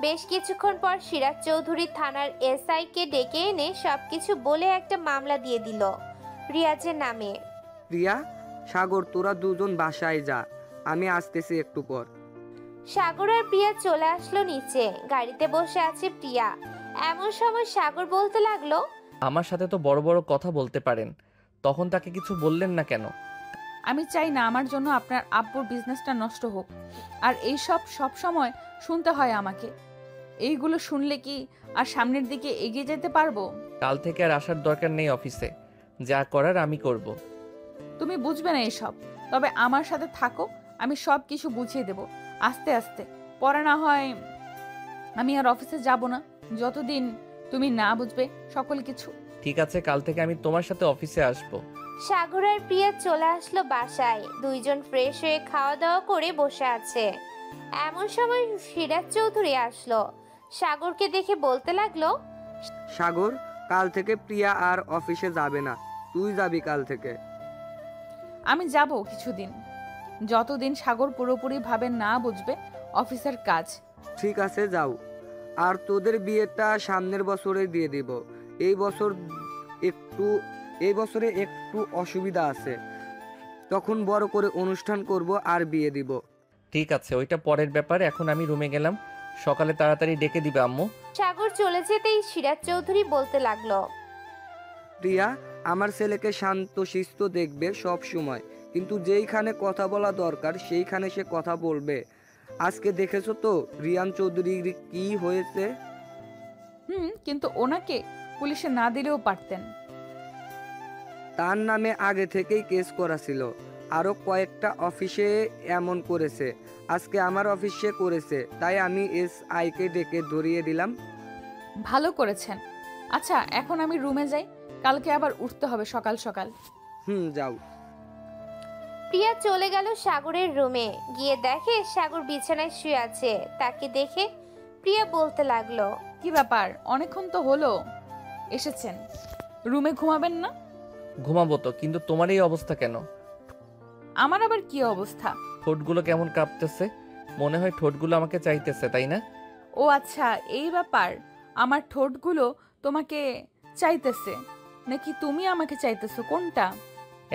বেশ কিছুক্ষণ পর সিরাজ চৌধুরী থানার এসআই কে ডেকে এনে সবকিছু বলে একটা মামলা দিয়ে দিল রিয়াজের নামে। প্রিয়া, সাগর, তোরা দুজন বাসায় যা, আমি আসতেছি একটু পর। সাগর আর প্রিয়া চলে আসলো নিচে। গাড়িতে বসে আছে প্রিয়া। এমন সময় সাগর বলতে লাগলো, আমার সাথে তো বড় বড় কথা বলতে পারেন, তখন তাকে কিছু বললেন না কেন? আমি চাই না আমার জন্য আপনার আব্বুর বিজনেসটা নষ্ট হোক, আর এই সব সময় শুনতে হয় আমাকে। এইগুলো শুনলে কি আর সামনের দিকে এগিয়ে যেতে পারবো? কাল থেকে আর আসার দরকার নেই অফিসে, যা করার আমি করব। তুমি বুঝবে না এসব, তবে আমার সাথে থাকো, আমি সব কিছু বুঝিয়ে দেব আস্তে আস্তে। পরে না হয় আমি আর অফিসে যাব না, যতদিন তুমি না বুঝবে সকল কিছু। ঠিক আছে, কাল থেকে আমি তোমার সাথে অফিসে আসব। সাগর আর প্রিয়া চলে আসলো বাসায়। দুইজন ফ্রেশ হয়ে খাওয়া দাওয়া করে বসে আছে। এমন সময় সিরাজ চৌধুরী আসলো। সাগরকে দেখে বলতে লাগলো, সাগর, কাল থেকে প্রিয়া আর অফিসে যাবে না, তুই যাবি কাল থেকে। আমি যাব কিছুদিন, যতদিন সাগর পুরোপুরি ভাবে না বুঝবে অফিসের কাজ। ঠিক আছে, যাও। আর তোদের বিয়েটা সামনের বছরে দিয়ে দিব। এই বছরে একটু অসুবিধা আছে, তখন বড় করে অনুষ্ঠান করব আর বিয়ে দিব। ঠিক আছে, ওইটা পরের ব্যাপার। এখন আমি রুমে গেলাম, সকালে তাড়াতাড়ি ডেকে দিবে আম্মু। সাগর চলে যেতেই সিরাজ চৌধুরী বলতে লাগলো, প্রিয়া, আমার ছেলেকে শান্ত শিষ্ট দেখবে সব সময়, কিন্তু যেইখানে কথা বলা দরকার সেইখানে সে কথা বলবে। আজকে দেখেছো তো রিয়ান চৌধুরীর কি হয়েছে? কিন্তু ওনাকে পুলিশে না দিলেও পারতেন। তার নামে আগে থেকেই কেস করা ছিল। আরও কয়েকটা অফিসে এমন করেছে। আজকে আমার অফিসে করেছে, তাই আমি SI-কে ডেকে ধরিয়ে দিলাম। ভালো করেছেন। আচ্ছা, এখন আমি রুমে যাই, কালকে আবার উঠতে হবে সকাল সকাল। যাও। প্রিয়া চলে গেল সাগরের রুমে। গিয়ে দেখে সাগর বিছানায় শুয়ে আছে। তাকে দেখে প্রিয়া বলতে লাগলো, কি ব্যাপার, অনেকক্ষণ তো হলো এসেছেন, রুমে ঘুমাবেন না? ঘুমাবো তো, কিন্তু তোমার এই অবস্থা কেন? আমার আবার কি অবস্থা? ঠোঁটগুলো কেমন কাঁপতেছে, মনে হয় ঠোঁটগুলো আমাকে চাইতেছে, তাই না? ও আচ্ছা, এই ব্যাপার। আমার ঠোঁটগুলো তোমাকে চাইতেছে নাকি তুমি আমাকে চাইতেছো, কোনটা?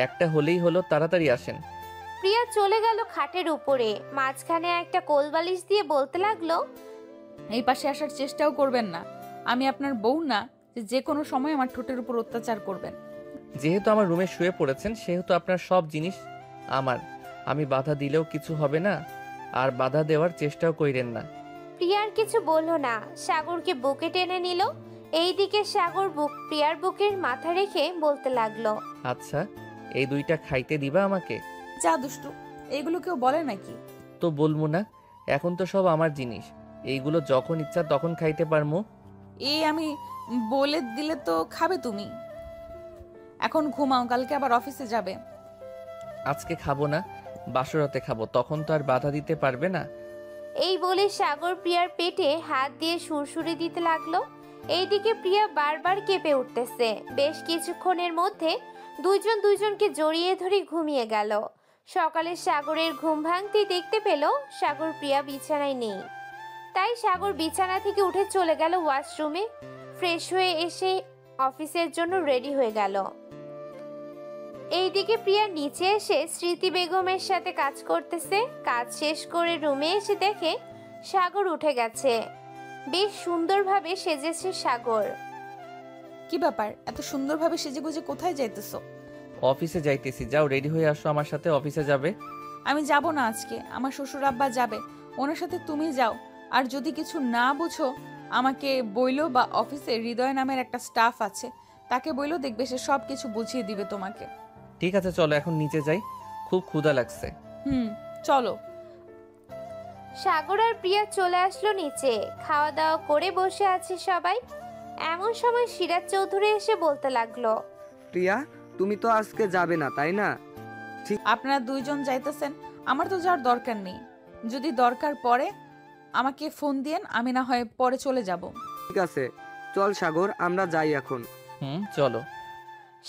একটা হলেই হলো, তাড়াতাড়ি আসেন। প্রিয়া চলে গেল খাটের উপরে। মাঝখানে একটা কোলবালিশ দিয়ে বলতে লাগলো, এই পাশে আসার চেষ্টাও করবেন না। আমি আপনার বউ না যে কোনো সময় আমার ঠোঁটের উপর অত্যাচার করবেন। যেহেতু আমার রুমে শুয়ে পড়েছেন, সেহেতু আপনার সব জিনিস আমার। আমি বাধা দিলেও কিছু হবে না, আর বাধা দেওয়ার চেষ্টাও কইরেন না। প্রিয়ার কিছু বলল না, সাগরকে বুকে টেনে নিল। এইদিকে সাগর প্রিয়ার বুকের মাথা রেখে বলতে লাগলো, আচ্ছা, এই দুইটা খাইতে দিবা আমাকে? যা দুষ্টু, এইগুলো কেউ বলে নাকি? তো বলবো না, এখন তো সব আমার জিনিস, এইগুলো যখন ইচ্ছা তখন খাইতে পারমু। এই আমি বলে দিলে তো খাবে তুমি। এখন ঘুমাও, কালকে আবার অফিসে যাবে। আজকে খাবো না, বাসরাতে খাবো, তখন তো আর বাধা দিতে পারবে না। এই বলে সাগর প্রিয়ার পেটে হাত দিয়ে সুরসুরি দিতে লাগলো। এইদিকে প্রিয়া বারবার কেঁপে উঠতেছে। বেশ কিছুক্ষণের মধ্যে দুইজনকে জড়িয়ে ধরে ঘুমিয়ে গেল। সকালে সাগরের ঘুম ভাঙতেই দেখতে পেল সাগর প্রিয়া বিছানায় নেই। তাই সাগর বিছানা থেকে উঠে চলে গেল ওয়াশরুমে। ফ্রেশ হয়ে এসে অফিসের জন্য রেডি হয়ে গেল। এইদিকে প্রিয়া নিচে এসে স্মৃতি বেগমের সাথে কাজ করতেছে। কাজ শেষ করে রুমে এসে দেখে সাগর উঠে গেছে। বেশ সুন্দরভাবে সেজেছে সাগর। কি ব্যাপার, এত সুন্দরভাবে সেজেগুজে কোথায় যাইতেছো? অফিসে যাইতেছি, যাও রেডি হয়ে আসো, আমার সাথে অফিসে যাবে। আমি যাব না আজকে, আমার শ্বশুর আব্বা যাবে, ওনার সাথে তুমি যাও। আর যদি কিছু না বুঝো আমাকে বইলো, বা অফিসে হৃদয় নামের একটা স্টাফ আছে, তাকে বইলো, দেখবে সে সব কিছু বুঝিয়ে দিবে তোমাকে। ঠিক আছে, চলো এখন নিচে যাই, খুব ক্ষুধা লাগছে। চলো। সাগর আর প্রিয়া চলে আসলো নিচে। খাওয়া দাওয়া করে বসে আছে সবাই। এমন সময় সিরাজ চৌধুরী এসে বলতে লাগলো, প্রিয়া, তুমি তো আজকে যাবে না, তাই না? আপনারা দুইজন যাইতেছেন, আমার তো যাওয়ার দরকার নেই। যদি দরকার পড়ে আমাকে ফোন দিয়েন, আমি না হয় পরে চলে যাব। ঠিক আছে, চল সাগর, আমরা যাই এখন। চলো।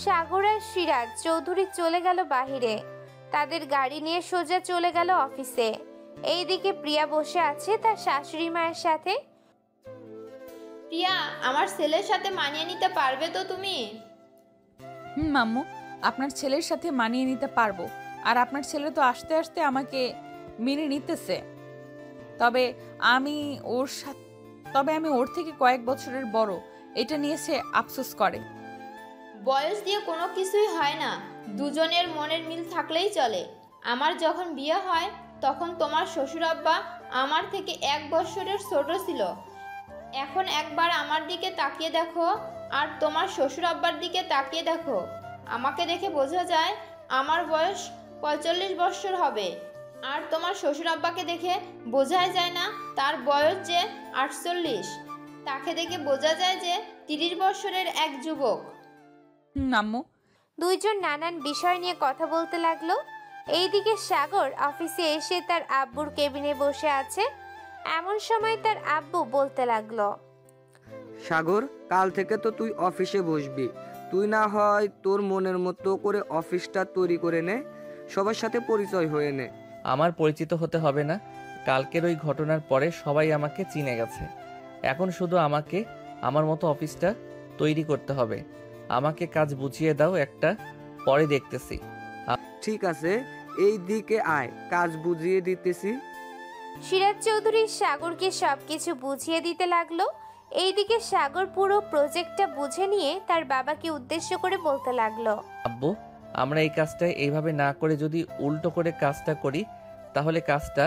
সাগর আর সিরাজ চৌধুরী চলে গেল বাহিরে। তাদের গাড়ি নিয়ে সোজা চলে গেল অফিসে। এইদিকে প্রিয়া বসে আছে তার শাশুড়ি মায়ের সাথে। প্রিয়া, আমার ছেলের সাথে মানিয়ে নিতে পারবে তো তুমি? মাম্মু, আপনার ছেলের সাথে মানিয়ে নিতে পারবো। আর আপনার ছেলে তো আস্তে আস্তে আমাকে মেনে নিতেছে। তবে আমি ওর থেকে কয়েক বছরের বড়, এটা নিয়ে সে আফসোস করে। বয়স দিয়ে কোনো কিছুই হয় না, দুজনের মনের মিল থাকলেই চলে। আমার যখন বিয়ে হয় তখন তোমার শ্বশুর আব্বা আমার থেকে 1 বছরের ছোট ছিল। এখন একবার আমার দিকে তাকিয়ে দেখো আর তোমার শ্বশুর আব্বার দিকে তাকিয়ে দেখো। আমাকে দেখে বোঝা যায় আমার বয়স 45 বছর হবে, আর তোমার শ্বশুর আব্বাকে দেখে বোঝাই যায় না তার বয়স যে 48। তাকে দেখে বোঝা যায় যে 30 বছরের এক যুবক। আম্মু। দুইজন নানান বিষয় নিয়ে কথা বলতে লাগলো। এইদিকে সাগর অফিসে এসে তার আব্বুর কেবিনে বসে আছে। এমন সময় তার আব্বু বলতে লাগলো, সাগর, কাল থেকে তো তুই অফিসে বসবি। তুই না হয় তোর মনের মতো করে অফিসটা তৈরি করে নে, সবার সাথে পরিচয় হয়ে নে। আমার পরিচিত হতে হবে না, কালকের ওই ঘটনার পরে সবাই আমাকে চিনে গেছে। এখন শুধু আমাকে আমার মতো অফিসটা তৈরি করতে হবে। আমাকে কাজ বুঝিয়ে দাও একটা, পরে দেখতেছি। ঠিক আছে, এই দিকে আয়, কাজ বুঝিয়ে দিতেছি। সিরাজ চৌধুরী সাগরকে সবকিছু বুঝিয়ে দিতে লাগলো। এইদিকে সাগর পুরো প্রজেক্টটা বুঝে নিয়ে তার বাবাকে উদ্দেশ্য করে বলতে লাগলো, আব্বু, আমরা এই কাজটা এইভাবে না করে যদি উল্টো করে কাজটা করি, তাহলে কাজটা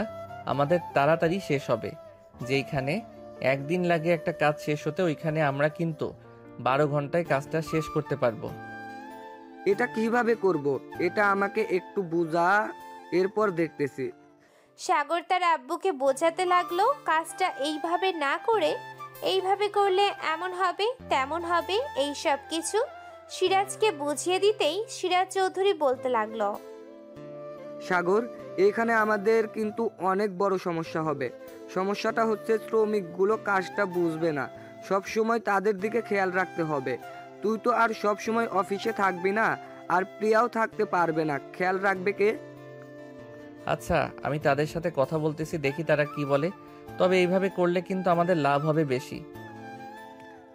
আমাদের তাড়াতাড়ি শেষ হবে। যেইখানে একদিন লাগে একটা কাজ শেষ হতে, ওইখানে আমরা কিন্তু 12 ঘন্টায় কাজটা শেষ করতে পারবো। এটা কিভাবে করব? এটা আমাকে একটু বুঝা, এরপর দেখতেছি। সাগর তার আব্বুকে বোঝাতে লাগলো কাজটা এইভাবে না করে এইভাবে করলে এমন হবে তেমন হবে, এই সব কিছু সিরাজকে বুঝিয়ে দিতেই সিরাজ চৌধুরী বলতে লাগলো, সাগর, এখানে আমাদের কিন্তু অনেক বড় সমস্যা হবে। সমস্যাটা হচ্ছে শ্রমিকগুলো কাজটা বুঝবে না, সব সময় তাদের দিকে খেয়াল রাখতে হবে। তুই তো আর সব সময় অফিসে থাকবি না, আর প্রিয়াও থাকতে পারবে না, খেয়াল রাখবে কে? আচ্ছা, আমি তাদের সাথে কথা বলতেছি, দেখি তারা কি বলে। তবে এইভাবে করলে কিন্তু আমাদের লাভ হবে বেশি।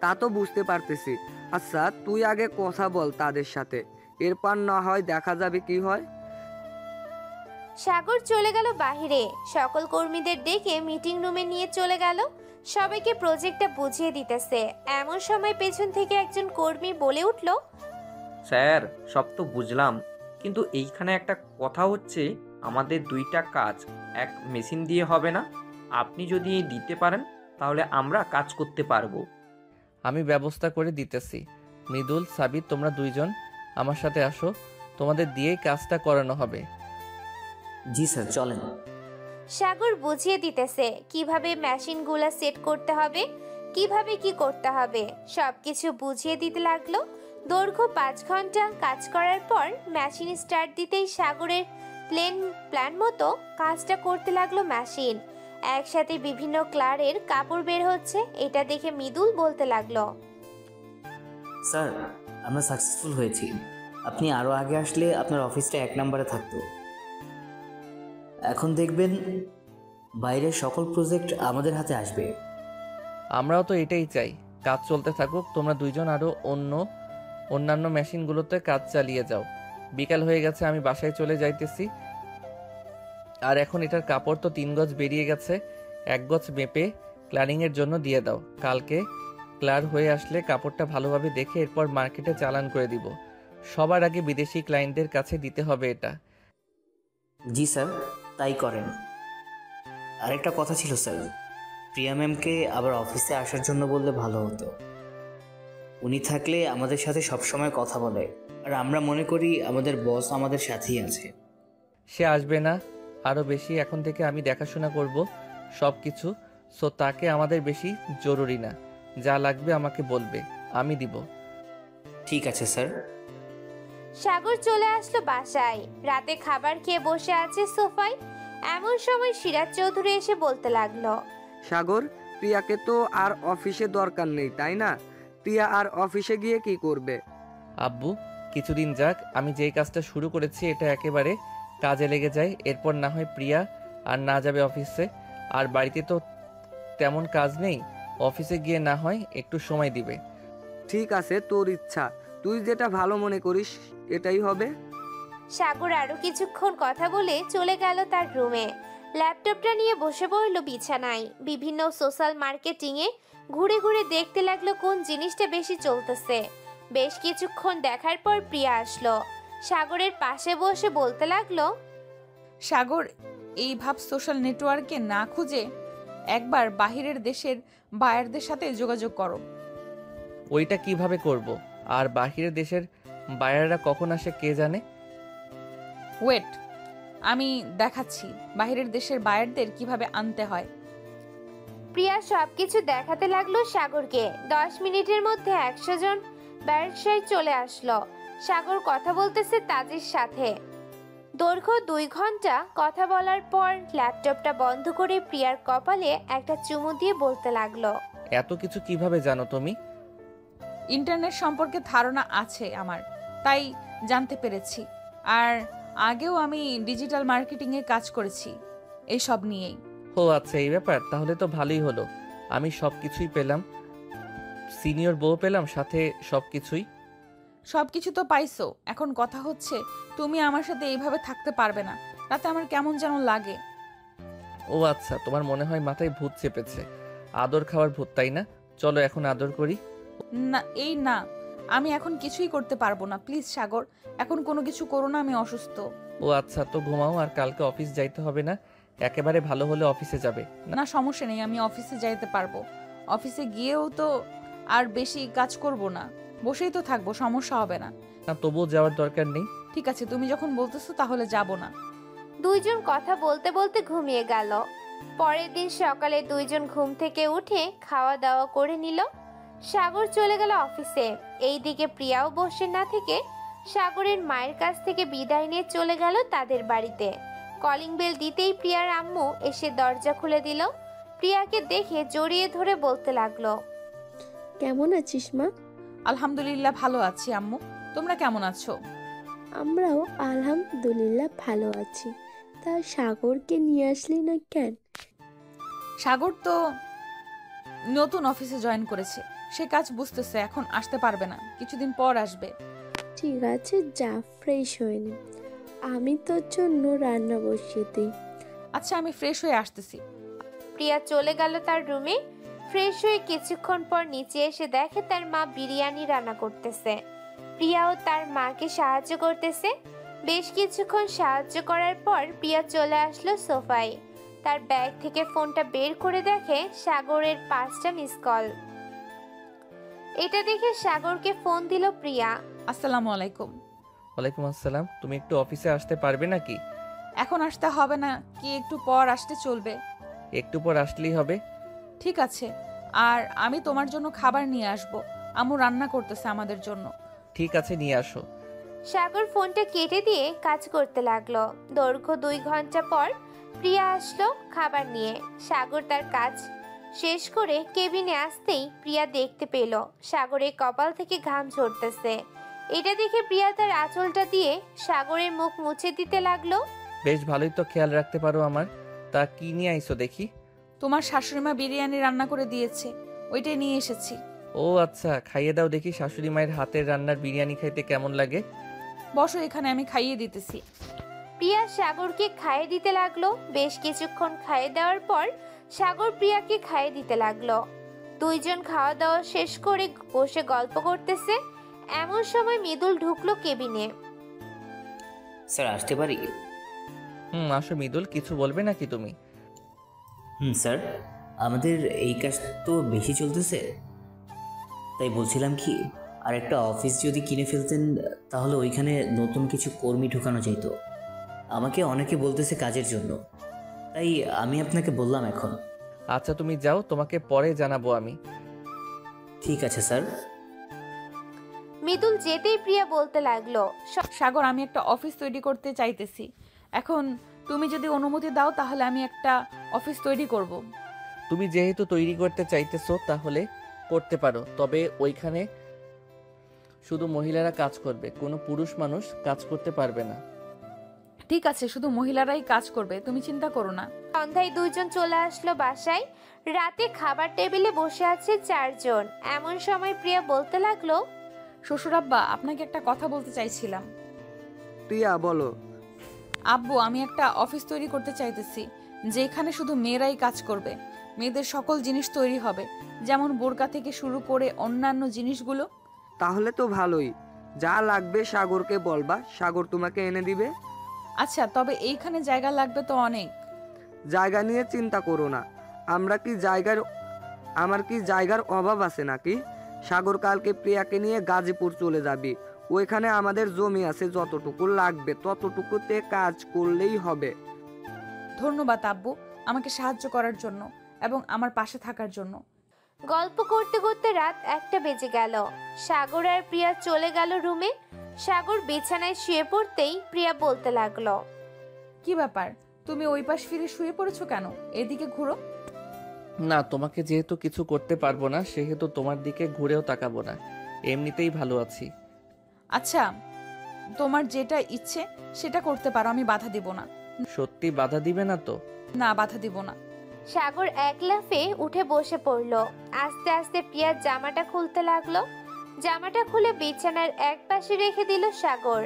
তা তো বুঝতে পারতেছি। আচ্ছা, তুই আগে কথা বল তাদের সাথে, এরপর না হয় দেখা যাবে কি হয়। সাগর চলে গেল বাহিরে, সকল কর্মীদের ডেকে মিটিং রুমে নিয়ে চলে গেল, সবাইকে প্রজেক্টটা বুঝিয়ে দিতেছে। এমন সময় পেছন থেকে একজন কর্মী বলে উঠল, স্যার, সব তো বুঝলাম, কিন্তু এইখানে একটা কথা হচ্ছে, আমাদের 2টা কাজ এক মেশিন দিয়ে হবে না। আপনি যদি দিতে পারেন তাহলে আমরা কাজ করতে পারবো। আমি ব্যবস্থা করে দিতেছি। মৃদুল, সাবিত, তোমরা 2 জন আমার সাথে আসো, তোমাদের দিয়েই কাজটা করানো হবে। জি স্যার, চলেন। সাগর বুঝিয়ে দিতেছে কিভাবে মেশিনগুলো সেট করতে হবে, কিভাবে কি করতে হবে, সবকিছু বুঝিয়ে দিতে লাগলো। দৈর্ঘ্য 5 ঘন্টা কাজ করার পর মেশিন স্টার্ট দিতেই সাগরের প্ল্যান মতো কাজটা করতে লাগলো মেশিন। একসাথে বিভিন্ন কালারের কাপড় বের হচ্ছে, এটা দেখে মৃদুল বলতে লাগলো, স্যার, আমরা সাকসেসফুল হয়েছি। আপনি আরও আগে আসলে আপনার অফিসটা 1 নম্বরে থাকতো। এখন দেখবেন বাইরের সকল প্রজেক্ট আমাদের হাতে আসবে। আমরাও তো এটাই চাই, কাজ চলতে থাকুক, তোমরা 2 জন আরও অন্যান্য মেশিনগুলোতে কাজ চালিয়ে যাও। বিকাল হয়ে গেছে, আমি বাসায় চলে যাইতেছি। আর এখন এটার কাপড় তো 3 গজ বেরিয়ে গেছে, 1 গজ মেপে ক্লারিংয়ের জন্য দিয়ে দাও। কালকে ক্লার হয়ে আসলে কাপড়টা ভালোভাবে দেখে এরপর মার্কেটে চালান করে দিব। সবার আগে বিদেশি ক্লায়েন্টদের কাছে দিতে হবে এটা। জি স্যার, তাই করেন। আরেকটা কথা ছিল স্যার, প্রিয়া ম্যামকে আবার অফিসে আসার জন্য বললে ভালো হতো। উনি থাকলে আমাদের সাথে সবসময় কথা বলে, আর আমরা মনে করি আমাদের বস আমাদের সাথেই আছে। সে আসবে না, আরও বেশি এখন থেকে আমি দেখাশোনা করব সব কিছু। সো তাকে আমাদের বেশি জরুরি না, যা লাগবে আমাকে বলবে, আমি দিব। ঠিক আছে স্যার। সাগর চলে আসলো বাসায়, রাতে খাবার খেয়ে বসে আছে সোফায়। এমন সময় সিরাজ চৌধুরী এসে বলতে লাগলো, সাগর, প্রিয়াকে তো আর অফিসে দরকার নেই, তাই না? প্রিয়া আর অফিসে গিয়ে কি করবে? আব্বু, কিছুদিন যাক, আমি যেই কাজটা শুরু করেছি এটা একেবারে কাজে লেগে যায়, এরপর না হয় প্রিয়া আর না যাবে অফিসে। আর বাড়িতে তো তেমন কাজ নেই, অফিসে গিয়ে না হয় একটু সময় দিবে। ঠিক আছে, তোর ইচ্ছা, তুই যেটা ভালো মনে করিস এটাই হবে। সাগর আরো কিছুক্ষণ কথা বলে চলে গেল তার রুমে। ল্যাপটপটা নিয়ে বসে পড়ল বিছানায়। বিভিন্ন সোশ্যাল মার্কেটিংয়ে ঘুরে ঘুরে দেখতে লাগলো কোন জিনিসটা বেশি চলতেছে। বেশ কিছুক্ষণ দেখার পর প্রিয়া আসলো, সাগরের পাশে বসে বলতে লাগলো, সাগর, এই ভাব সোশ্যাল নেটওয়ার্কে না খুঁজে একবার বাহিরের দেশের বায়ারদের সাথে যোগাযোগ করো। ওইটা কিভাবে করব? আর বাহিরের দেশের বায়াররা কখন আসে কে জানে? ওয়েট, আমি দেখাচ্ছি বাহিরের দেশের বায়ারদের কিভাবে আনতে হয়। প্রিয়া সবকিছু দেখাতে লাগলো সাগরকে। 10 মিনিটের মধ্যে 100 জন ব্যবসায়ী চলে আসলো। সাগর কথা বলতেছে তাদের সাথে। দৈর্ঘ্য 2 ঘন্টা কথা বলার পর ল্যাপটপটা বন্ধ করে প্রিয়ার কপালে একটা চুমু দিয়ে বলতে লাগলো, এত কিছু কিভাবে জানো তুমি? ইন্টারনেট সম্পর্কে ধারণা আছে আমার, তাই জানতে পেরেছি। আর আগেও আমি ডিজিটাল মার্কেটিংয়ে কাজ করেছি এইসব নিয়েই। ও আচ্ছা, এই ব্যাপার, তাহলে তো ভালোই হলো। আমি সব কিছুই পেলাম, সিনিয়র বউ পেলাম, সাথে সব কিছুই। সবকিছু তো পাইছো, এখন কথা হচ্ছে তুমি আমার সাথে এইভাবে থাকতে পারবে না। রাতে আমার কেমন যেন লাগে। ও আচ্ছা, তোমার মনে হয় মাথায় ভূত চেপেছে, আদর খাওয়ার ভূত, তাই না? চলো এখন আদর করি। না, এই না, আমি এখন কিছুই করতে পারবো না। প্লিজ সাগর, এখন কোনো কিছু করো না, আমি অসুস্থ। ও আচ্ছা, তো ঘুমাও, আর কালকে অফিস যাইতে হবে না, একেবারে ভালো হলে অফিসে যাবে না? না সমস্যা নেই, আমি অফিসে যাইতে পারবো। অফিসে গিয়েও তো আর বেশি কাজ করব না, বসেই তো থাকবো, সমস্যা হবে না। না তবুও যাওয়ার দরকার নেই। ঠিক আছে, তুমি যখন বলতেছো তাহলে যাব না। দুইজন কথা বলতে বলতে ঘুমিয়ে গেল। পরের দিন সকালে দুইজন ঘুম থেকে উঠে খাওয়া দাওয়া করে নিল। সাগর চলে গেল অফিসে। এইদিকে প্রিয়াও বসে না থেকে সাগরের মায়ের কাছ থেকে বিদায় নিয়ে চলে গেল তাদের বাড়িতে। কলিং বেল দিতেই প্রিয়ার আম্মু এসে দরজা খুলে দিল। প্রিয়াকে দেখে জড়িয়ে ধরে বলতে লাগলো, কেমন আছিস মা? আলহামদুলিল্লাহ ভালো আছি আম্মু, তোমরা কেমন আছো? আমরাও আলহামদুলিল্লাহ ভালো আছি। তা সাগরকে নিয়ে আসলি না কেন? সাগর তো নতুন অফিসে জয়েন করেছে, সে কাজ বুঝতেছে, এখন আসতে পারবে না, কিছুদিন পর আসবে। ঠিক আছে, যা ফ্রেশ হয়ে নে, আমি তোর জন্য রান্না বসিয়ে দিই। আচ্ছা, আমি ফ্রেশ হয়ে আসতেছি। প্রিয়া চলে গেল তার রুমে। ফ্রেশ হয়ে কিছুক্ষণ পর নিচে এসে দেখে তার মা বিরিয়ানি রান্না করতেছে। প্রিয়াও তার মাকে সাহায্য করতেছে। বেশ কিছুক্ষণ সাহায্য করার পর প্রিয়া চলে আসলো সোফায়। তার ব্যাগ থেকে ফোনটা বের করে দেখে সাগরের 5টা মিস কল। এটা দেখে সাগরকে ফোন দিল প্রিয়া। আসসালামু আলাইকুম। ওয়ালাইকুম আসসালাম। তুমি একটু অফিসে আসতে পারবে নাকি? এখন আসতে হবে না কি, একটু পর আসতে চলবে? একটু পর আসলেই হবে। ঠিক আছে, আর আমি তোমার জন্য খাবার নিয়ে আসব, আম্মু রান্না করতেছে আমাদের জন্য। ঠিক আছে, নিয়ে আসো। সাগর ফোনটা কেটে দিয়ে কাজ করতে লাগলো। দৈর্ঘ্য 2 ঘন্টা পর প্রিয়া আসলো খাবার নিয়ে। সাগর তার কাজ শেষ করে কেবিনে আসতেই প্রিয়া দেখতে পেল সাগরের কপাল থেকে ঘাম ঝরতেছে। এটা দেখে প্রিয়া তার আঁচলটা দিয়ে সাগরের মুখ মুছে দিতে লাগলো। বেশ ভালোই তো খেয়াল রাখতে পারো আমার। তা কি নিয়ে আইছো দেখি? তোমার শাশুড়িমা বিরিয়ানি রান্না করে দিয়েছে, ওইটাই নিয়ে এসেছি। ও আচ্ছা, খাইয়ে দাও দেখি শাশুড়ি মায়ের হাতের রান্নার বিরিয়ানি খাইতে কেমন লাগে। বসো এখানে, আমি খাইয়ে দিতেছি। প্রিয়া সাগরকে খাইয়ে দিতে লাগলো। বেশ কিছুক্ষণ খাইয়ে দেওয়ার পর সাগর প্রিয়াকে খাইয়ে দিতে লাগলো। দুইজন খাওয়া দাওয়া শেষ করে বসে গল্প করতেছে। এমন সময় মৃদুল ঢুকলো কেবিনে। স্যার আসতে পারি? আসো মৃদুল, কিছু বলবে নাকি তুমি? স্যার, আমাদের এই কাজ তো বেশি চলতেছে, তাই বলছিলাম কি, আর একটা অফিস যদি কিনে ফেলতেন তাহলে ওইখানে নতুন কিছু কর্মী ঢুকানো যেত। আমাকে অনেকে বলতেছে কাজের জন্য, তাই আমি আপনাকে বললাম এখন। আচ্ছা তুমি যাও, তোমাকে পরে জানাবো আমি। ঠিক আছে স্যার। মৃদুল যেতেই প্রিয়া বলতে লাগলো, সাগর, আমি একটা অফিস তৈরি করতে চাইতেছি। এখন তুমি যদি অনুমতি দাও তাহলে আমি একটা অফিস তৈরি করব। তুমি যেহেতু তৈরি করতে চাইতেছো তাহলে করতে পারো, তবে ওইখানে শুধু মহিলারা কাজ করবে, কোনো পুরুষ মানুষ কাজ করতে পারবে না। ঠিক আছে, শুধু মহিলারাই কাজ করবে, তুমি চিন্তা করো না। সন্ধ্যায় দুইজন চলে আসলো বাসায়। রাতে খাবার টেবিলে বসে আছে 4 জন। এমন সময় প্রিয়া বলতে লাগলো, শ্বশুরাব্বা, আপনাকে একটা কথা বলতে চাইছিলাম। প্রিয়া বলো। আব্বু, আমি একটা অফিস তৈরি করতে চাইতেছি, যেখানে শুধু মেয়েরাই কাজ করবে। মেয়েদের সকল জিনিস তৈরি হবে, যেমন বোরকা থেকে শুরু করে অন্যান্য জিনিসগুলো। তাহলে তো ভালোই, যা লাগবে সাগরকে বলবা, সাগর তোমাকে এনে দিবে। আচ্ছা, তবে এইখানে জায়গা লাগবে তো অনেক। জায়গা নিয়ে চিন্তা করো না, আমার কি জায়গার অভাব আছে নাকি? সাগর কালকে প্রিয়াকে নিয়ে গাজীপুর চলে যাবি, ওইখানে আমাদের জমি আছে, যতটুকু লাগবে ততটুকুতে কাজ করলেই হবে। ধন্যবাদ আব্বু, আমাকে সাহায্য করার জন্য এবং আমার পাশে থাকার জন্য। গল্প করতে করতে রাত 1টা বেজে গেল। সাগর আর প্রিয়া চলে গেল রুমে। সাগর বিছানায় শুয়ে পড়তেই প্রিয়া বলতে লাগলো, কি ব্যাপার, তুমি ওই পাশ ফিরে শুয়ে পড়েছো কেন? এদিকে ঘুরো। না, তোমাকে যেহেতু কিছু করতে পারবো না সেহেতু তোমার দিকে ঘুরেও তাকাবো না, এমনিতেই ভালো আছি। আচ্ছা, তোমার যেটা ইচ্ছে সেটা করতে পারো, আমি বাধা দিব না। সত্যি বাধা দিবে না তো? না, বাধা দিব না। সাগর এক লাফে উঠে বসে পড়লো। আস্তে আস্তে প্রিয়ার জামাটা খুলতে লাগলো। জামাটা খুলে বিছানার এক পাশে রেখে দিল সাগর।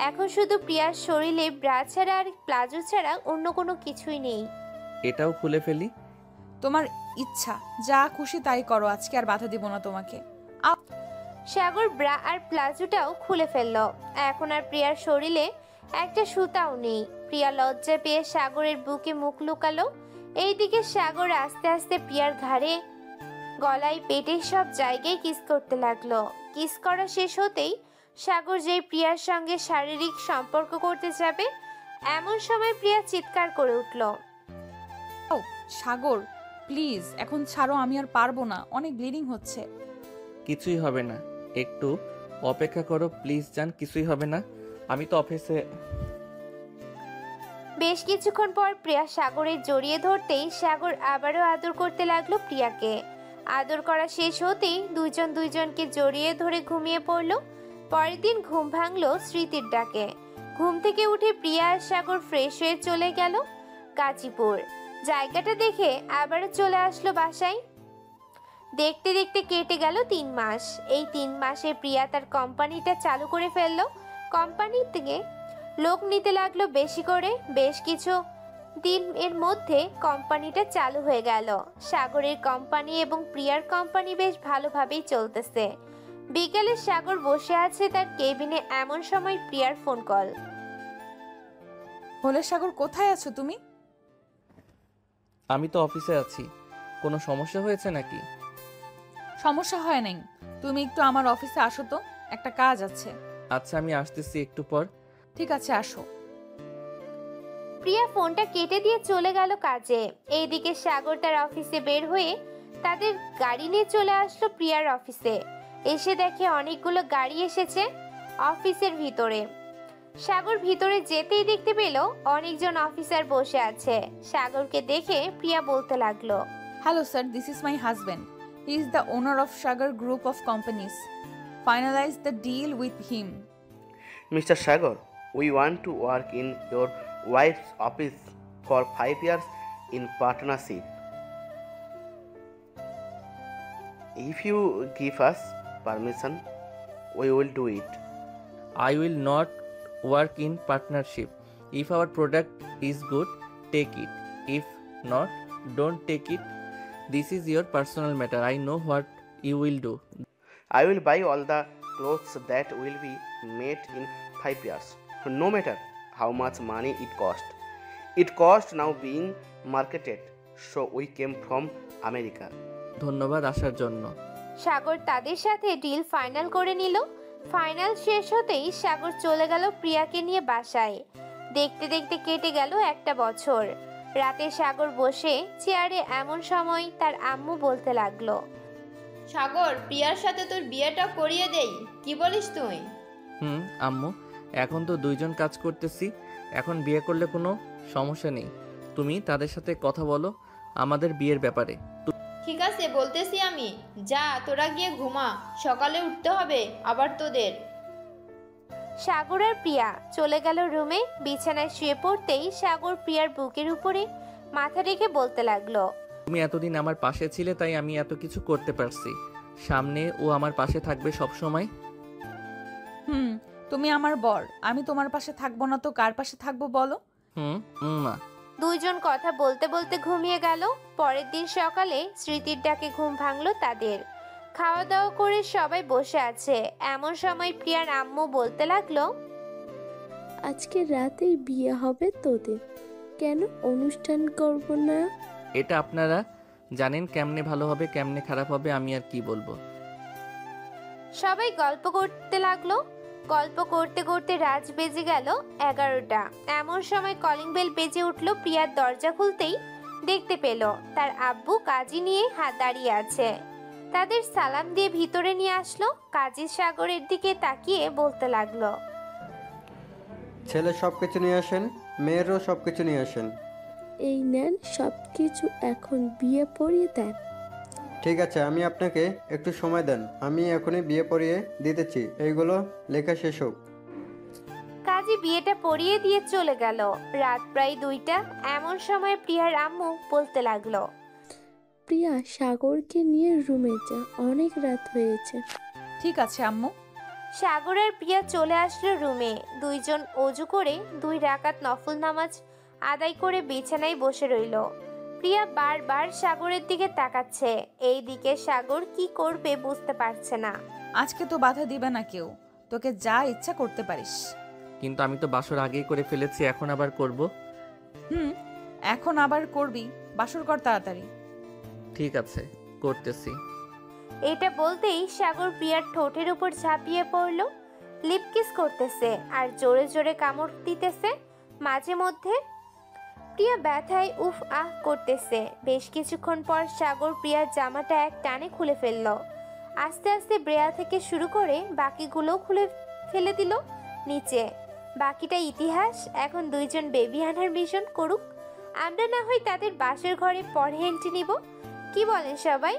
এখন শুধু প্রিয়ার শরীরে ব্রা ছাড়া আর প্লাজো ছাড়া অন্য কোনো কিছুই নেই। এটাও খুলে ফেলি? তোমার ইচ্ছা, যা খুশি তাই করো, আজকে আর বাধা দিব না তোমাকে। সাগর ব্রা আর প্লাজোটাও খুলে ফেললো। এখন আর প্রিয়ার শরীরে একটা সুতাও নেই। প্রিয়া লজ্জা পেয়ে সাগরের বুকে মুখ লুকালো। এইদিকে সাগর আস্তে আস্তে প্রিয়ার ঘাড়ে, গলায়, পেটে সব জায়গায় কিস করতে লাগলো। কিস করা শেষ হতেই সাগর যেই প্রিয়ার সঙ্গে শারীরিক সম্পর্ক করতে যাবে, এমন সময় প্রিয়া চিৎকার করে উঠল। ও সাগর, প্লিজ এখন ছাড়ো, আমি আর পারবো না, অনেক ব্লিডিং হচ্ছে। কিছুই হবে না, একটু অপেক্ষা করো প্লিজ জান, কিছুই হবে না। আমি তো অফিসে। বেশ কিছুক্ষণ পর প্রিয়া সাগরের জড়িয়ে ধরতেই সাগর আবারও আদর করতে লাগলো প্রিয়াকে। আদর করা শেষ হতেই দুইজন দুইজনকে জড়িয়ে ধরে ঘুমিয়ে পড়ল। পরের দিন ঘুম ভাঙলো স্মৃতির ডাকে। ঘুম থেকে উঠে প্রিয়া আর সাগর ফ্রেশ হয়ে চলে গেল গাজীপুর। জায়গাটা দেখে আবারও চলে আসলো বাসায়। দেখতে দেখতে কেটে গেল 3 মাস। এই 3 মাসে প্রিয়া তার কোম্পানিটা চালু করে ফেললো। কোম্পানি থেকে লোক নিতে লাগলো বেশি করে। বেশ কিছু দিন এর মধ্যে কোম্পানিটা চালু হয়ে গেল। সাগরের কোম্পানি এবং প্রিয়ার কোম্পানি বেশ ভালোভাবেই চলতেছে। বিকেলে সাগর বসে আছে তার কেবিনে, এমন সময় প্রিয়ার ফোন কল। বলে সাগর, কোথায় আছো তুমি? আমি তো অফিসে আছি। কোনো সমস্যা হয়েছে নাকি? সমস্যা হয় নাই, তুমি একটু আমার অফিসে আসো তো, একটা কাজ আছে। আচ্ছা আমি আসতেছি একটু পর। ঠিক আছে, আসো। প্রিয়া ফোনটা কেটে দিয়ে চলে গেল কাজে। এইদিকে সাগর তার অফিসে বের হয়ে তাদের গাড়ি নিয়ে চলে আসলো প্রিয়ার অফিসে। এসে দেখে অনেকগুলো গাড়ি এসেছে অফিসের ভিতরে। সাগর ভিতরে যেতেই দেখতে পেল অনেকজন অফিসার বসে আছে। সাগরকে দেখে প্রিয়া বলতে লাগলো, hello sir, this is my husband. He is the owner of Sagar group of companies. Finalize the deal with him. Mr. Sagar, we want to work in your wife's office for 5 years in partnership. If you give us permission, we will do it. I will not work in partnership. If our product is good, take it. If not, don't take it. This is your personal matter. I know what you will do. I will buy all the clothes that will be made in 5 years, no matter how much money it cost. It cost now being marketed, so we came from America. ধন্যবাদ আসার জন্য। সাগর তাদের সাথে deal final করে নিল। Final শেষ হতেই সাগর চলে গেল প্রিয়াকে নিয়ে বাসায়। দেখতে দেখতে কেটে গেল 1 বছর। রাতে সাগর বসে চেয়ারে, এমন সময় তার আম্মু বলতে লাগলো, সাগর, প্রিয়ার সাথে তোর বিয়েটা করিয়ে দেই, কি বলিস তুই? আম্মু, এখন তো 2 জন কাজ করতেছি, এখন বিয়ে করলে কোনো সমস্যা নেই। তুমি তাদের সাথে কথা বলো আমাদের বিয়ের ব্যাপারে। ঠিক আছে, বলতেছি আমি। যা, তোরা গিয়ে ঘুমা, সকালে উঠতে হবে আবার তোদের। সাগর আর প্রিয়া চলে গেল রুমে। বিছানায় শুয়ে পড়তেই সাগর প্রিয়ার বুকের উপরে মাথা রেখে বলতে লাগলো, তুমি এতদিন আমার পাশে ছিলে তাই আমি এত কিছু করতে পারছি। সামনে ও আমার পাশে থাকবে সব সময়। তুমি আমার বর, আমি তোমার পাশে থাকবো না তো কার পাশে থাকবো বলো? না। 2 জন কথা বলতে বলতে ঘুমিয়ে গেল। পরের দিন সকালে স্মৃতির ডাকে ঘুম ভাঙলো তাদের। খাওয়া দাওয়া করে সবাই বসে আছে, এমন সময় প্রিয়ার আম্মু বলতে লাগলো, আজকে রাতেই বিয়ে হবে তোদের, কেন অনুষ্ঠান করব না? এটা আপনারা জানেন কেমনে ভালো হবে কেমনে খারাপ হবে, আমি আর কি বলবো। সবাই গল্প করতে লাগলো। গল্প করতে করতে রাত বেজে গেল 11টা। এমন সময় কলিং বেল বেজে উঠলো। প্রিয়ার দরজা খুলতেই দেখতে পেল তার আব্বু কাজী নিয়ে দাঁড়িয়ে আছে। তাদের সালাম দিয়ে ভিতরে নিয়ে আসলো। কাজী সাগরের দিকে তাকিয়ে বলতে লাগলো, ছেলে সব কিছু নিয়ে আসেন, মেয়েরও সব কিছু নিয়ে আসেন। এই নেন সব কিছু, এখন বিয়ে পড়িয়ে দেন। ঠিক আছে, আমি আপনাকে একটু সময় দেন, আমি এখনই বিয়ে পড়িয়ে দিতেছি, এইগুলো লেখা শেষ হোক। কাজী বিয়েটা পড়িয়ে দিয়ে চলে গেল। রাত প্রায় 2টা। এমন সময় প্রিয়ার আম্মু বলতে লাগলো, প্রিয়া, সাগরকে নিয়ে রুমে যা, অনেক রাত হয়েছে। ঠিক আছে আম্মু। সাগর আর প্রিয়া চলে আসলো রুমে। 2 জন অজু করে 2 রাকাত নফল নামাজ আদায় করে বিছানায় বসে রইল। প্রিয়া বারবার সাগরের দিকে তাকাচ্ছে। এই দিকে সাগর কি করবে বুঝতে পারছে না। আজকে তো বাধা দিবে না কেউ, তোকে যা ইচ্ছা করতে পারিস। কিন্তু আমি তো বাসর আগেই করে ফেলেছি, এখন আবার করব। এখন আবার করবি, বাসর কর তাড়াতাড়ি। ঠিক আছে, করতেছি। এটা বলতেই সাগর প্রিয়ার ঠোঁটের উপর ঝাঁপিয়ে পড়ল, লিপ কিস করতেছে আর জোরে জোরে কামড় দিতেছে মাঝে মধ্যে। প্রিয়া ব্যথায় উফ আহ করতেছে। বেশ কিছুক্ষণ পর সাগর প্রিয়ার জামাটা এক টানে খুলে ফেলল। আস্তে আস্তে ব্রেয়া থেকে শুরু করে বাকিগুলোও খুলে ফেলে দিল নিচে। বাকিটা ইতিহাস। এখন দুইজন বেবি আনার মিশন করুক, আমরা না হয় তাদের বাসের ঘরে পরে এন্ট্রি নিব। কি বলেন সবাই?